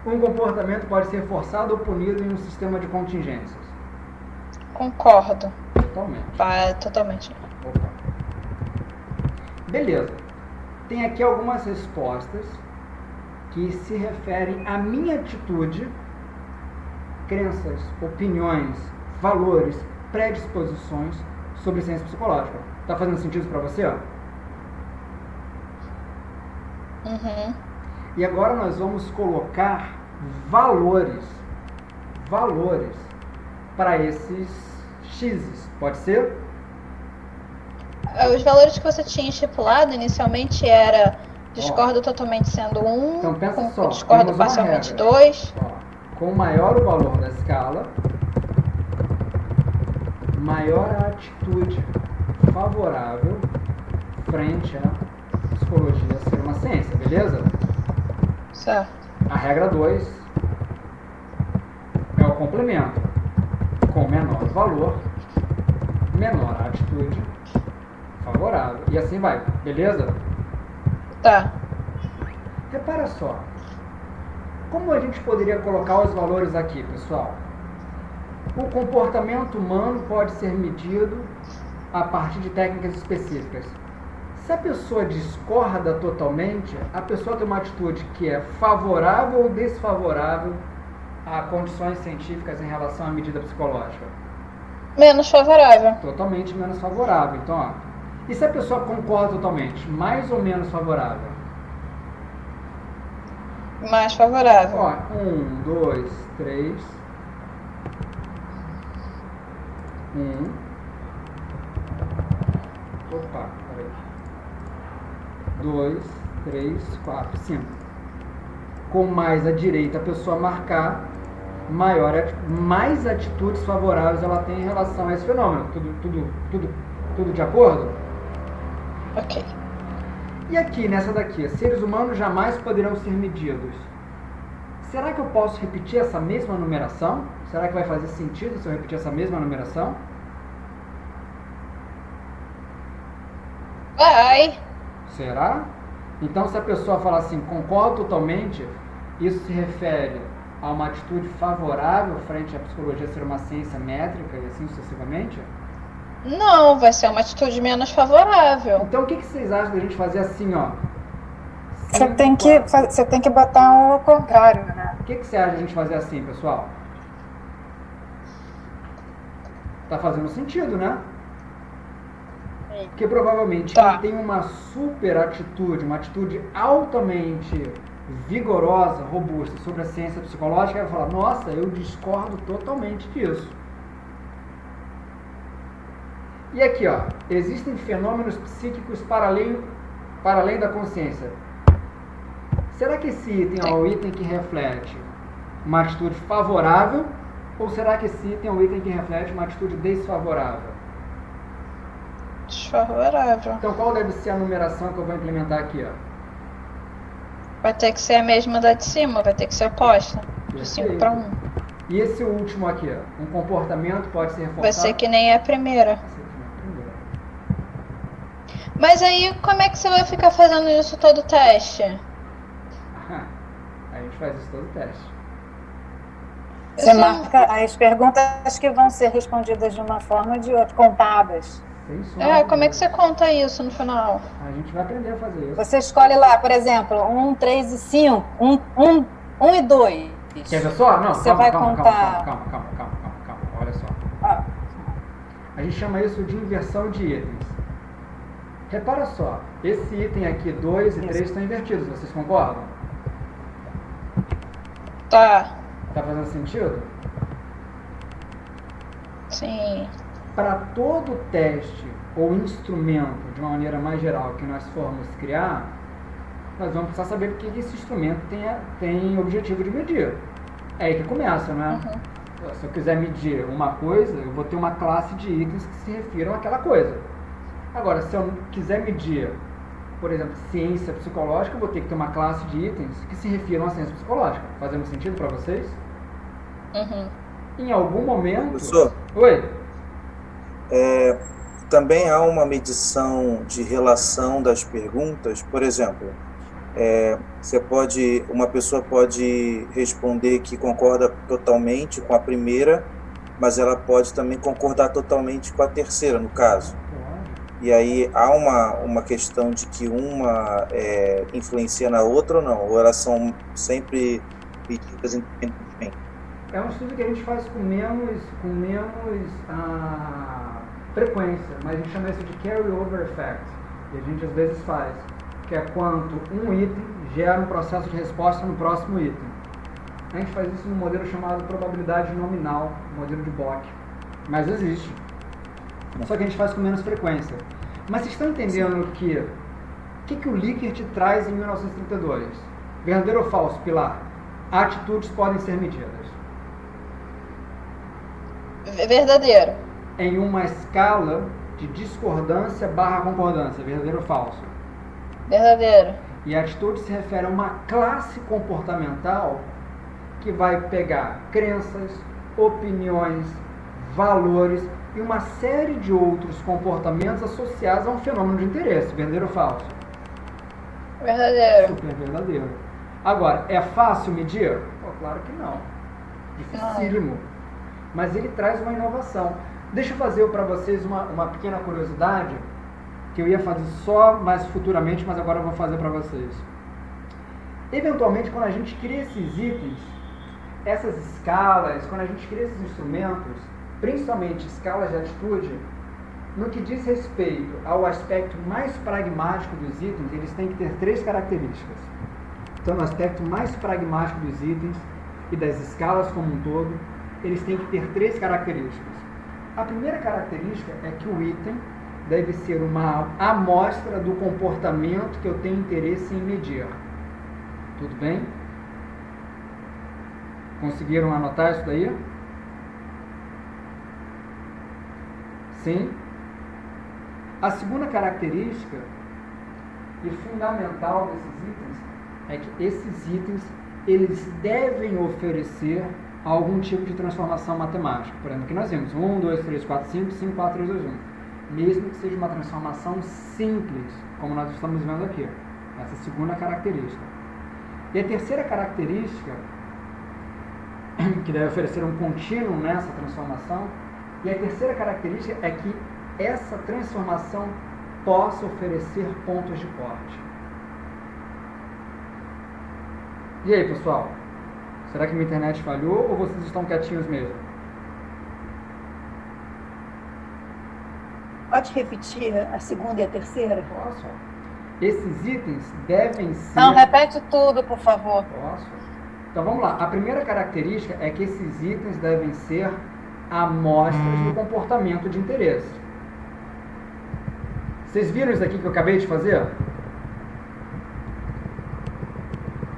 Um comportamento pode ser forçado ou punido em um sistema de contingências. Concordo. Totalmente. Totalmente. Opa. Beleza. Tem aqui algumas respostas que se referem à minha atitude, crenças, opiniões, valores, predisposições sobre ciência psicológica. Tá fazendo sentido para você? Uhum. E agora nós vamos colocar valores para esses X's. Pode ser? Os valores que você tinha estipulado inicialmente era discordo totalmente sendo 1, então pensa só, discordo parcialmente 2. Com maior o valor da escala, maior a atitude favorável frente à psicologia ser uma ciência, beleza? Certo. A regra 2 é o complemento. Com menor valor, menor a atitude favorável. E assim vai, beleza? Tá. Repara só. Como a gente poderia colocar os valores aqui, pessoal? O comportamento humano pode ser medido a partir de técnicas específicas. Se a pessoa discorda totalmente, a pessoa tem uma atitude que é favorável ou desfavorável a condições científicas em relação à medida psicológica? Menos favorável. Totalmente menos favorável. Então, ó. E se a pessoa concorda totalmente, mais ou menos favorável? Mais favorável. Ó, 1, 2, 3. 1. Opa, peraí. 2, 3, 4, 5. Com mais à direita a pessoa marcar, mais atitudes favoráveis ela tem em relação a esse fenômeno. Tudo de acordo? Ok. E aqui, nessa daqui, seres humanos jamais poderão ser medidos. Será que eu posso repetir essa mesma numeração? Será que vai fazer sentido se eu repetir essa mesma numeração? Vai. Será? Então, se a pessoa falar assim, concordo totalmente, isso se refere a uma atitude favorável frente à psicologia ser uma ciência métrica e assim sucessivamente? Não, vai ser uma atitude menos favorável. Então, o que vocês acham da gente fazer assim, ó? Você tem que botar o contrário, né? O que você acha da gente fazer assim, pessoal? Tá fazendo sentido, né? Porque provavelmente quem tem uma super atitude, uma atitude altamente vigorosa, robusta sobre a ciência psicológica, vai falar, nossa, eu discordo totalmente disso. E aqui, ó, existem fenômenos psíquicos para além da consciência. Será que esse item é o item que reflete uma atitude favorável ou será que esse item é o item que reflete uma atitude desfavorável? Desfavorável. Então, qual deve ser a numeração que eu vou implementar aqui, ó? Vai ter que ser a mesma da de cima, vai ter que ser oposta. De 5 para 1. E esse último aqui, ó? Um comportamento pode ser reforçado? Vai ser que nem a primeira. Mas aí, como é que você vai ficar fazendo isso todo o teste? A gente faz isso todo o teste. Você marca as perguntas que vão ser respondidas de uma forma ou de outra, contadas. Como é que você conta isso no final? A gente vai aprender a fazer isso. Você escolhe lá, por exemplo, 1, 3 e 5, 1 e 2. Quer ver só? Não, você vai contar. Calma. Olha só. A gente chama isso de inversão de itens. Repara só, esse item aqui, 2 e 3 estão invertidos, vocês concordam? Tá. Tá fazendo sentido? Sim. Para todo teste ou instrumento, de uma maneira mais geral, que nós formos criar, nós vamos precisar saber porque esse instrumento tem objetivo de medir. É aí que começa, né? Uhum. Se eu quiser medir uma coisa, eu vou ter uma classe de itens que se refiram àquela coisa. Agora, se eu quiser medir, por exemplo, ciência psicológica, eu vou ter que ter uma classe de itens que se refiram à ciência psicológica. Fazendo sentido para vocês? Uhum. Em algum momento... Professor? Oi? Também há uma medição de relação das perguntas. Por exemplo, uma pessoa pode responder que concorda totalmente com a primeira, mas ela pode também concordar totalmente com a terceira, no caso. E aí há uma questão de que uma influencia na outra ou não? Ou elas são sempre medidas independentemente? É um estudo que a gente faz com menos frequência, mas a gente chama isso de carry-over effect. E a gente às vezes faz, que é quanto um item gera um processo de resposta no próximo item. A gente faz isso num modelo chamado probabilidade nominal, modelo de Bloch. Mas existe. Só que a gente faz com menos frequência. Mas vocês estão entendendo o que o Likert traz em 1932? Verdadeiro ou falso, Pilar? Atitudes podem ser medidas. Verdadeiro. Em uma escala de discordância / concordância. Verdadeiro ou falso? Verdadeiro. E a atitude se refere a uma classe comportamental que vai pegar crenças, opiniões, valores e uma série de outros comportamentos associados a um fenômeno de interesse. Verdadeiro ou falso? Verdadeiro. Super verdadeiro. Agora, é fácil medir? Claro que não. Dificílimo. Mas ele traz uma inovação. Deixa eu fazer para vocês uma pequena curiosidade que eu ia fazer só mais futuramente, mas agora eu vou fazer para vocês. Eventualmente, quando a gente cria esses itens, essas escalas, quando a gente cria esses instrumentos, principalmente escalas de atitude, no que diz respeito ao aspecto mais pragmático dos itens, eles têm que ter 3 características. Então, no aspecto mais pragmático dos itens e das escalas como um todo, eles têm que ter 3 características. A primeira característica é que o item deve ser uma amostra do comportamento que eu tenho interesse em medir. Tudo bem? Conseguiram anotar isso daí? Sim. A segunda característica E fundamental desses itens é que esses itens eles devem oferecer algum tipo de transformação matemática. Por exemplo, aqui nós vimos 1, 2, 3, 4, 5, 5, 4, 3, 2, 1. Mesmo que seja uma transformação simples, como nós estamos vendo aqui. Essa segunda característica. E a terceira característica, que deve oferecer um contínuo nessa transformação, e a terceira característica é que essa transformação possa oferecer pontos de corte. E aí, pessoal? Será que minha internet falhou ou vocês estão quietinhos mesmo? Pode repetir a segunda e a terceira? Posso. Esses itens devem ser... Não, repete tudo, por favor. Posso. Então vamos lá. A primeira característica é que esses itens devem ser amostras do comportamento de interesse. Vocês viram isso aqui que eu acabei de fazer?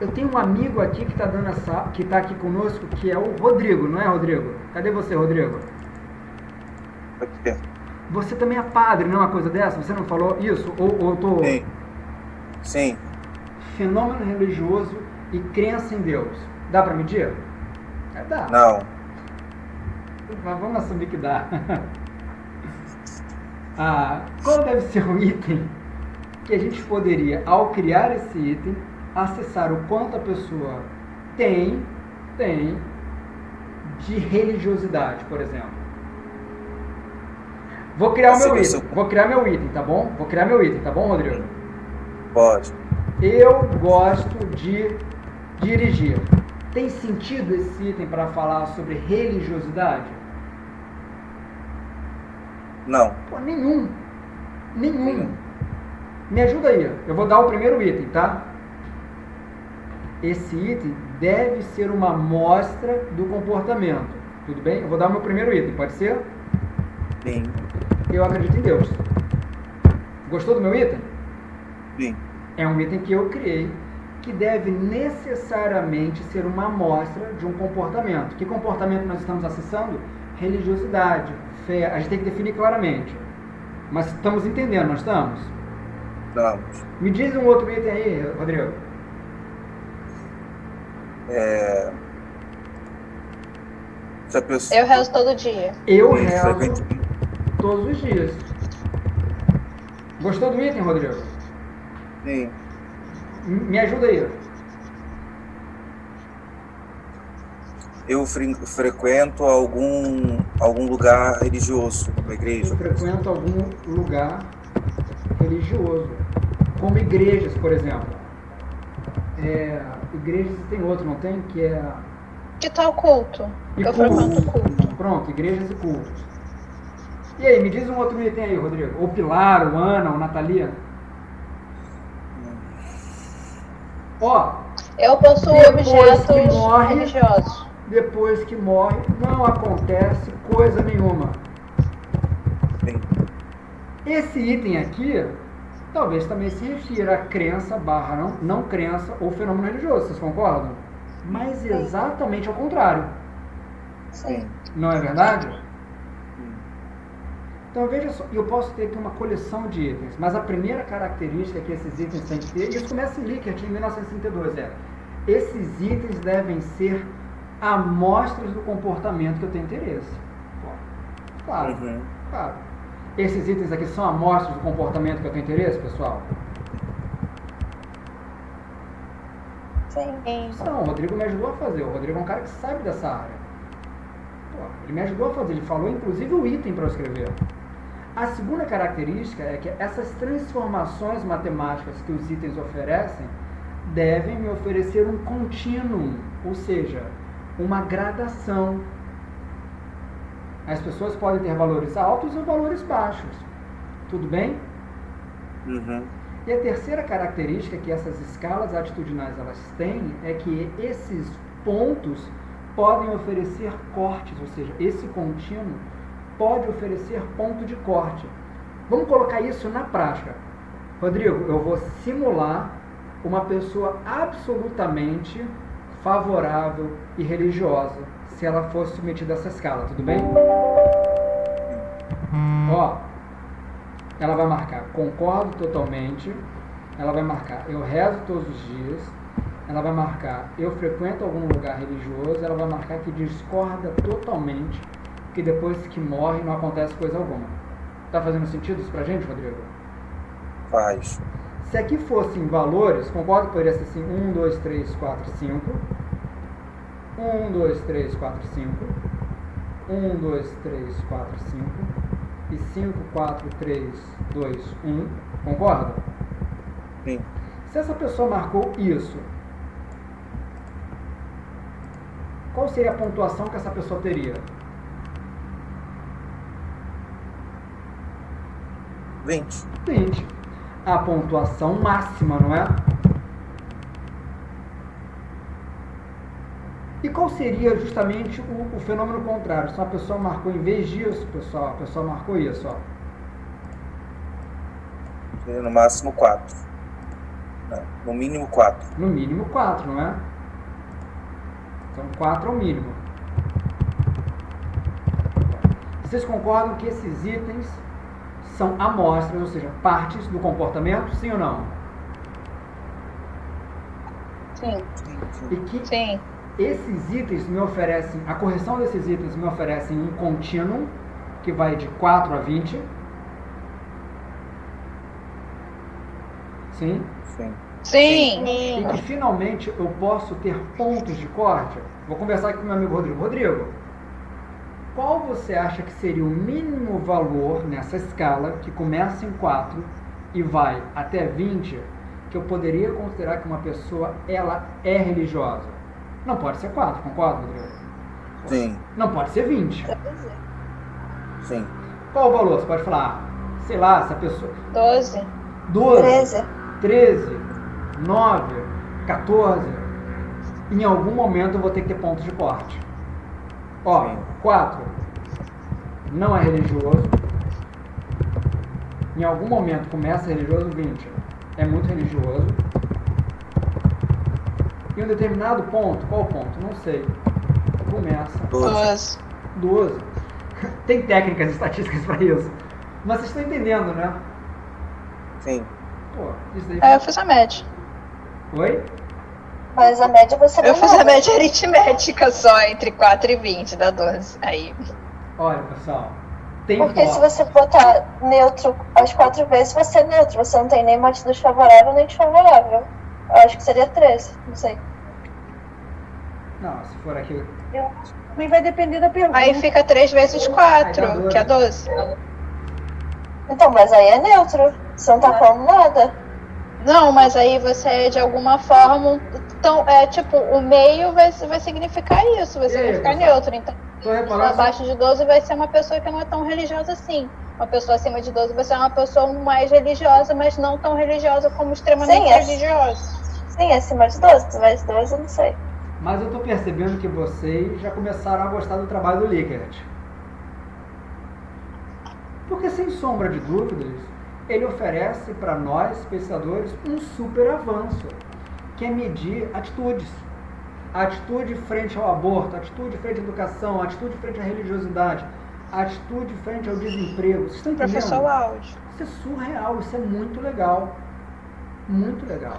Eu tenho um amigo aqui que está aqui conosco, que é o Rodrigo, não é, Rodrigo? Cadê você, Rodrigo? Aqui. Você também é padre, não é uma coisa dessa? Você não falou isso? Ou eu tô... Sim. Sim. Fenômeno religioso e crença em Deus. Dá para medir? Dá. Não. Mas vamos assumir que dá. Qual deve ser o item que a gente poderia, ao criar esse item, acessar o quanto a pessoa tem de religiosidade, por exemplo? Vou criar meu item, tá bom? Vou criar meu item, tá bom, Rodrigo? Pode. Eu gosto de dirigir. Tem sentido esse item para falar sobre religiosidade? Não. Pô, nenhum. Me ajuda aí. Eu vou dar o primeiro item, tá? Esse item deve ser uma amostra do comportamento. Tudo bem? Eu vou dar o meu primeiro item, pode ser? Sim. Eu acredito em Deus. Gostou do meu item? Sim. É um item que eu criei, que deve necessariamente ser uma amostra de um comportamento. Que comportamento nós estamos acessando? Religiosidade, fé. A gente tem que definir claramente. Mas estamos entendendo, não estamos? Estamos. Me diz um outro item aí, Rodrigo. Se a pessoa... Eu rezo todo dia. Eu rezo todos os dias. Gostou do item, Rodrigo? Sim. Me ajuda aí. Eu frequento algum lugar religioso, uma igreja. Eu frequento algum lugar religioso, como igrejas, por exemplo. Igrejas tem outro, não tem? Que é... Que tal culto? Eu frequento culto. Pronto, igrejas e cultos. E aí, me diz um outro item aí, Rodrigo. Ou Pilar, ou Ana, ou Natalia. Eu possuo objetos religiosos. Depois que morre, não acontece coisa nenhuma. Sim. Esse item aqui, talvez também se refira a crença / não crença ou fenômeno religioso, vocês concordam? Mas exatamente ao contrário. Sim. Não é verdade? Então veja só, eu posso ter aqui uma coleção de itens, mas a primeira característica que esses itens têm que ter, isso começa em Likert, em 1932, esses itens devem ser amostras do comportamento que eu tenho interesse. Claro, claro. Esses itens aqui são amostras do comportamento que eu tenho interesse, pessoal? Sim. Não, o Rodrigo me ajudou a fazer. O Rodrigo é um cara que sabe dessa área. Ele me ajudou a fazer, ele falou inclusive o item para eu escrever. A segunda característica é que essas transformações matemáticas que os itens oferecem devem me oferecer um contínuo, ou seja, uma gradação. As pessoas podem ter valores altos ou valores baixos. Tudo bem? E a terceira característica que essas escalas atitudinais elas têm é que esses pontos podem oferecer cortes, ou seja, esse contínuo pode oferecer ponto de corte. Vamos colocar isso na prática. Rodrigo, eu vou simular uma pessoa absolutamente favorável e religiosa, se ela fosse submetida a essa escala, tudo bem? Ela vai marcar concordo totalmente, ela vai marcar eu rezo todos os dias, ela vai marcar eu frequento algum lugar religioso, ela vai marcar que discorda totalmente, que depois que morre não acontece coisa alguma. Tá fazendo sentido isso pra gente, Rodrigo? Faz. Se aqui fossem valores, concordo que poderia ser assim, 1, 2, 3, 4, 5. 1, 2, 3, 4, 5. 1, 2, 3, 4, 5. E 5, 4, 3, 2, 1. Concorda? Sim. Se essa pessoa marcou isso, qual seria a pontuação que essa pessoa teria? 20. 20. A pontuação máxima, não é? E qual seria justamente o fenômeno contrário? Se uma pessoa marcou em vez disso, pessoal, a pessoa marcou isso, ó. No máximo 4. Não, no mínimo 4. No mínimo 4, não é? Então 4 é o mínimo. Vocês concordam que esses itens são amostras, ou seja, partes do comportamento, sim ou não? Sim. E que Sim. esses itens me oferecem, a correção desses itens me oferecem um contínuo que vai de 4 a 20. Sim? Sim. Sim. E que finalmente eu posso ter pontos de corte. Vou conversar aqui com meu amigo Rodrigo. Rodrigo, qual você acha que seria o mínimo valor nessa escala que começa em 4 e vai até 20 que eu poderia considerar que uma pessoa ela é religiosa? Não pode ser 4, concorda, Rodrigo? Sim. Não pode ser 20. Sim. Qual o valor? Você pode falar, sei lá, se a pessoa... 12. 12, 13, 9, 14. Em algum momento eu vou ter que ter pontos de corte. Ó, Sim. 4. Não é religioso. Em algum momento começa religioso. 20. É muito religioso. Em um determinado ponto, qual ponto? Não sei. Começa 12. 12. Tem técnicas estatísticas para isso. Mas vocês estão entendendo, né? Sim. Pô, isso daí... Eu fiz a média. Oi? Mas a média você não Eu fiz a leva. média aritmética só entre 4 e 20, dá 12. Aí. Olha, pessoal. Tem Porque se forma. você botar neutro as 4 vezes, você é neutro. Você não tem nem uma atitude favorável nem desfavorável. Eu acho que seria 13, não sei. Não, se for aqui... Também vai depender da pergunta. Aí fica 3 vezes 4, que é 12. Então, mas aí é neutro. Você não tá falando nada. Não, mas aí você de alguma forma. Então, é tipo, o meio vai significar isso, vai significar neutro. Então, abaixo de 12 vai ser uma pessoa que não é tão religiosa assim. Uma pessoa acima de 12 vai ser uma pessoa mais religiosa, mas não tão religiosa como extremamente religiosa. Sim, acima de 12, mais 12 eu não sei. Mas eu tô percebendo que vocês já começaram a gostar do trabalho do Likert. Porque, sem sombra de dúvidas, ele oferece para nós, pesquisadores, um super avanço, que é medir atitudes. A atitude frente ao aborto, a atitude frente à educação, a atitude frente à religiosidade, a atitude frente ao desemprego. Vocês estão entendendo? Professor Laude. Isso é surreal, isso é muito legal. Muito legal.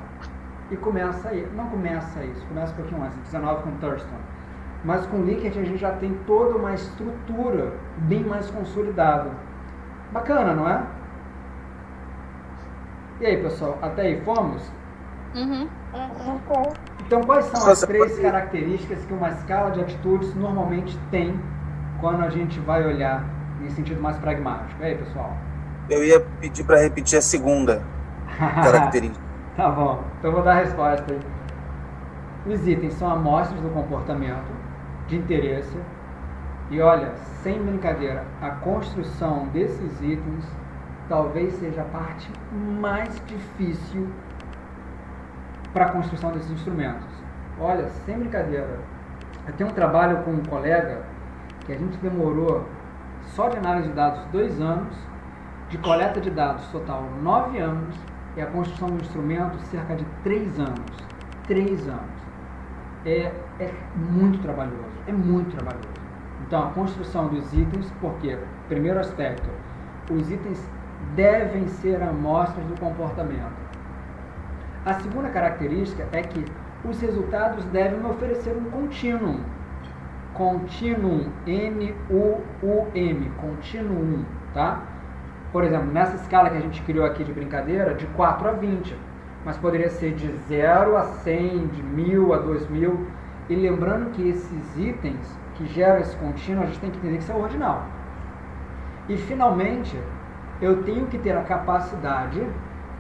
E começa aí, não começa isso, começa um pouquinho antes, 19 com Thurston. Mas com Likert a gente já tem toda uma estrutura bem mais consolidada. Bacana, não é? E aí, pessoal, até aí fomos? Uhum. Então, quais são as 3 características que uma escala de atitudes normalmente tem quando a gente vai olhar em sentido mais pragmático? E aí, pessoal? Eu ia pedir para repetir a segunda característica. Tá bom, então eu vou dar a resposta aí. Os itens são amostras do comportamento, de interesse. E olha, sem brincadeira, a construção desses itens talvez seja a parte mais difícil para a construção desses instrumentos. Olha, sem brincadeira, eu tenho um trabalho com um colega que a gente demorou, só de análise de dados, 2 anos, de coleta de dados total 9 anos, e a construção do instrumento cerca de 3 anos. 3 anos. É muito trabalhoso, é muito trabalhoso. Então, a construção dos itens, porque, primeiro aspecto, os itens devem ser amostras do comportamento. A segunda característica é que os resultados devem me oferecer um contínuo. Contínuo, N-U-U-M, contínuo, tá? Por exemplo, nessa escala que a gente criou aqui de brincadeira, de 4 a 20, mas poderia ser de 0 a 100, de 1000 a 2000, e lembrando que esses itens que geram esse contínuo, a gente tem que entender que isso é ordinal. E finalmente, eu tenho que ter a capacidade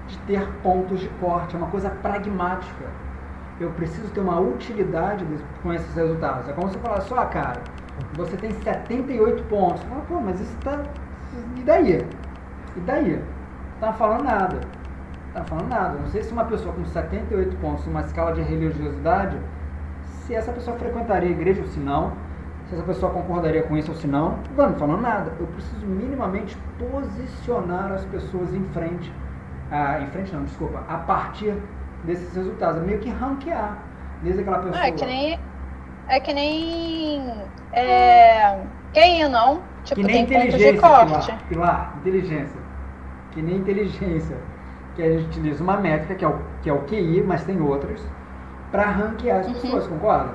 de ter pontos de corte, é uma coisa pragmática. Eu preciso ter uma utilidade com esses resultados. É como se eu falasse, cara, você tem 78 pontos. Fala, pô, mas isso tá... E daí? E daí? Não tá falando nada. Não tá falando nada. Não sei se uma pessoa com 78 pontos, numa escala de religiosidade, se essa pessoa frequentaria a igreja ou se não, se essa pessoa concordaria com isso ou se não, não me falando nada. Eu preciso minimamente posicionar as pessoas a partir desses resultados. É meio que ranquear. Desde aquela pessoa. É que nem QI, não? Tipo, que nem tem pontos de corte. Pilar, inteligência. Que nem inteligência. Que a gente utiliza uma métrica, que é o QI, mas tem outras, para ranquear as pessoas, concorda?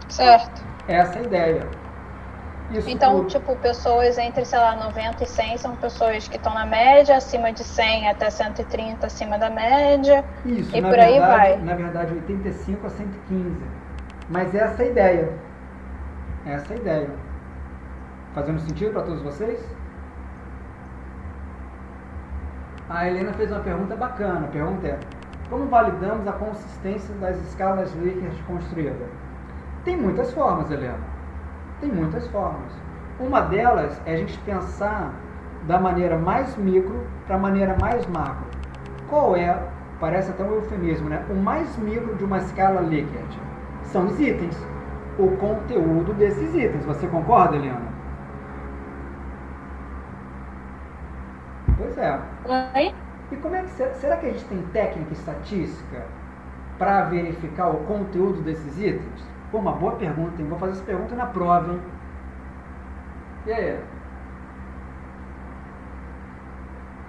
Certo. Essa é a ideia. Isso então, tudo. tipo, pessoas entre, sei lá, 90 e 100 são pessoas que estão na média, acima de 100 até 130 acima da média, isso, e por aí vai. Na verdade, 85 a 115. Mas essa é a ideia. Essa é a ideia. Fazendo sentido para todos vocês? A Helena fez uma pergunta bacana. A pergunta é: como validamos a consistência das escalas Likert construídas? Tem muitas formas, Helena. Tem muitas formas. Uma delas é a gente pensar da maneira mais micro para a maneira mais macro. Qual é, parece até um eufemismo, né? O mais micro de uma escala Likert são os itens, o conteúdo desses itens. Você concorda, Helena? Pois é. Oi? E como é que será que a gente tem técnica estatística para verificar o conteúdo desses itens? Pô, uma boa pergunta, hein? Vou fazer essa pergunta na prova, hein? E aí?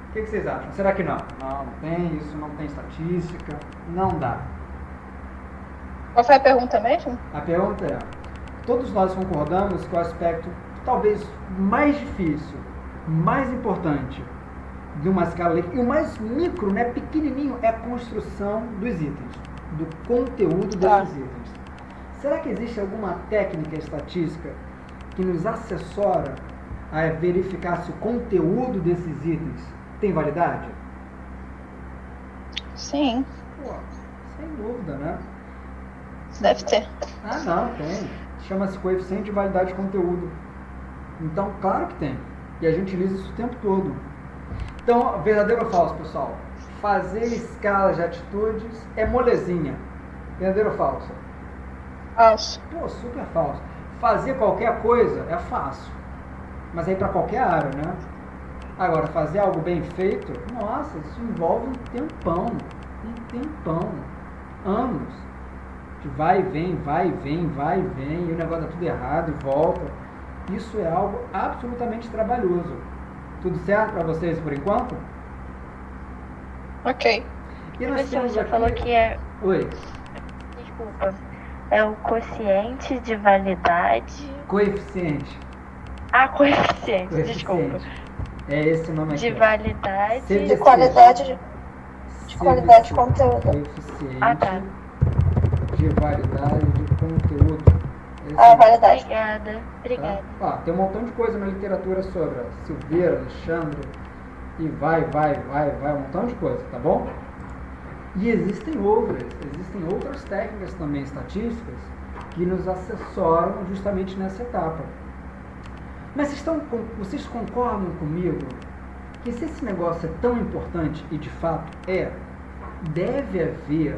O que vocês acham? Será que não? Não tem isso, não tem estatística, não dá. Qual foi a pergunta mesmo? A pergunta é: todos nós concordamos que o aspecto talvez mais difícil, mais importante de uma escala, e o mais micro, né, pequenininho, é a construção dos itens, do conteúdo desses itens. Será que existe alguma técnica estatística que nos assessora a verificar se o conteúdo desses itens tem validade? Sim. Pô, sem dúvida, né? Deve ter. Ah, não, tem. Chama-se coeficiente de validade de conteúdo. Então, claro que tem. E a gente utiliza isso o tempo todo. Então, verdadeiro ou falso, pessoal? Fazer escalas de atitudes é molezinha. Verdadeiro ou falso? Falso. Pô, super falso. Fazer qualquer coisa é fácil. Mas aí para qualquer área, né? Agora, fazer algo bem feito, nossa, isso envolve um tempão. Anos. De vai e vem, e o negócio dá tudo errado e volta. Isso é algo absolutamente trabalhoso. Tudo certo para vocês por enquanto? Ok. E nós temos Você aqui... falou que é... Oi. Desculpa. É o quociente de validade... Coeficiente. Ah, coeficiente, desculpa. É esse o nome aqui. De validade... CVC. De qualidade de conteúdo. Coeficiente tá. de validade de conteúdo. Validade. Obrigada. Tá? Tem um montão de coisa na literatura sobre Silveira, Alexandre, e vai, um montão de coisa, tá bom? E existem outras técnicas também estatísticas que nos assessoram justamente nessa etapa. Mas vocês concordam comigo que se esse negócio é tão importante, e de fato deve haver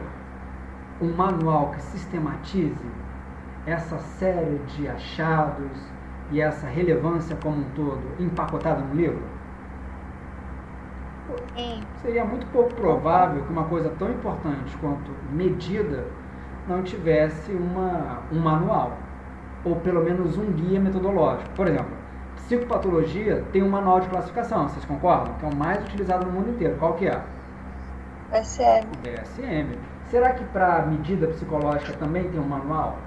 um manual que sistematize essa série de achados e essa relevância como um todo empacotada no livro? Sim. Seria muito pouco provável que uma coisa tão importante quanto medida não tivesse um manual, ou pelo menos um guia metodológico. Por exemplo, psicopatologia tem um manual de classificação, vocês concordam? Que é o mais utilizado no mundo inteiro. Qual que é? SM. DSM. Será que para medida psicológica também tem um manual?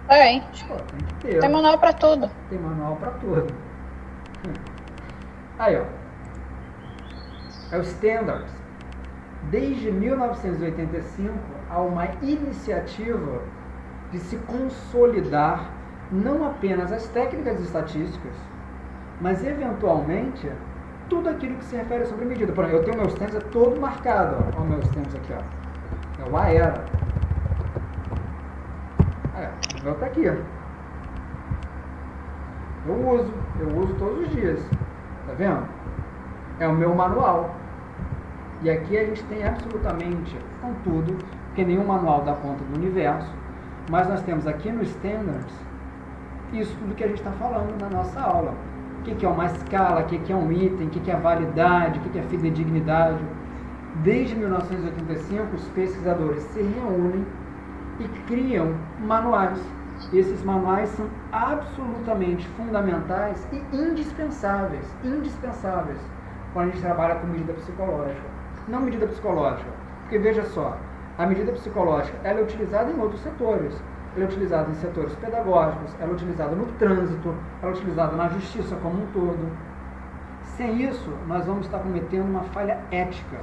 Tem. Pô, tem que ter. Tem manual pra tudo. Tem manual para tudo. Aí, ó. É o Standards. Desde 1985 há uma iniciativa de se consolidar não apenas as técnicas estatísticas, mas eventualmente tudo aquilo que se refere sobre medida. Por exemplo, eu tenho meu Standards todo marcado. Ó, o meu Standards aqui, ó. É o AERA. O meu tá aqui, ó. Eu uso todos os dias. Tá vendo? É o meu manual. E aqui a gente tem absolutamente com tudo, porque nenhum manual dá conta do universo, mas nós temos aqui no Standards isso tudo que a gente está falando na nossa aula. O que é uma escala, o que é um item, o que é validade, o que é fidedignidade. Desde 1985, os pesquisadores se reúnem e criam manuais. Esses manuais são absolutamente fundamentais e indispensáveis quando a gente trabalha com medida psicológica. Não medida psicológica, porque veja só, a medida psicológica ela é utilizada em outros setores. Ela é utilizada em setores pedagógicos, ela é utilizada no trânsito, ela é utilizada na justiça como um todo. Sem isso, nós vamos estar cometendo uma falha ética.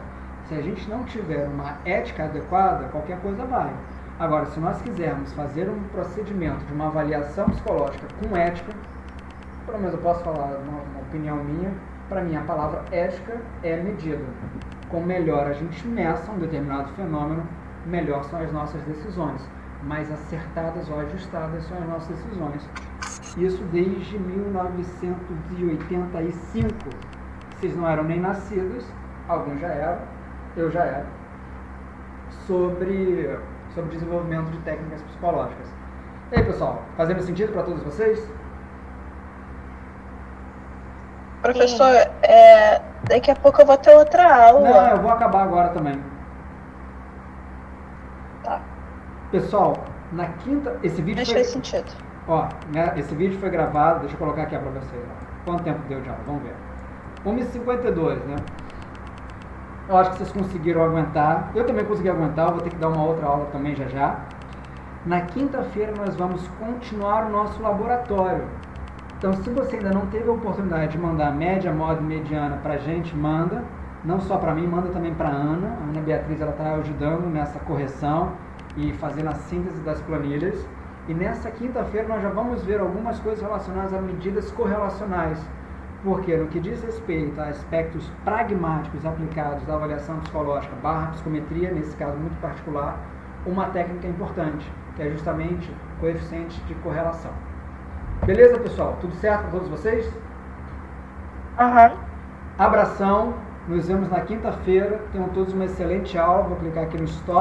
Se a gente não tiver uma ética adequada, qualquer coisa vai. Agora, se nós quisermos fazer um procedimento de uma avaliação psicológica com ética, pelo menos eu posso falar uma opinião minha, para mim a palavra ética é medida. Com melhor a gente meça um determinado fenômeno, melhor são as nossas decisões. Mais acertadas ou ajustadas são as nossas decisões. Isso desde 1985. Vocês não eram nem nascidos, alguns já eram, eu já era, sobre desenvolvimento de técnicas psicológicas. E aí, pessoal, fazendo sentido para todos vocês? Professor, daqui a pouco eu vou ter outra aula. Não, eu vou acabar agora também. Tá. Pessoal, na quinta... Esse vídeo Mas foi... fez sentido. Ó, né, esse vídeo foi gravado... Deixa eu colocar aqui para vocês. Ó. Quanto tempo deu de aula? Vamos ver. 1h52, né? Eu acho que vocês conseguiram aguentar. Eu também consegui aguentar. Eu vou ter que dar uma outra aula também já. Na quinta-feira nós vamos continuar o nosso laboratório. Então, se você ainda não teve a oportunidade de mandar média, moda e mediana pra gente, manda. Não só para mim, manda também para a Ana. A Ana Beatriz está ajudando nessa correção e fazendo a síntese das planilhas. E nessa quinta-feira nós já vamos ver algumas coisas relacionadas a medidas correlacionais. Porque no que diz respeito a aspectos pragmáticos aplicados da avaliação psicológica / psicometria, nesse caso muito particular, uma técnica importante, que é justamente o coeficiente de correlação. Beleza, pessoal? Tudo certo para todos vocês? Aham. Abração, nos vemos na quinta-feira. Tenham todos uma excelente aula. Vou clicar aqui no stop.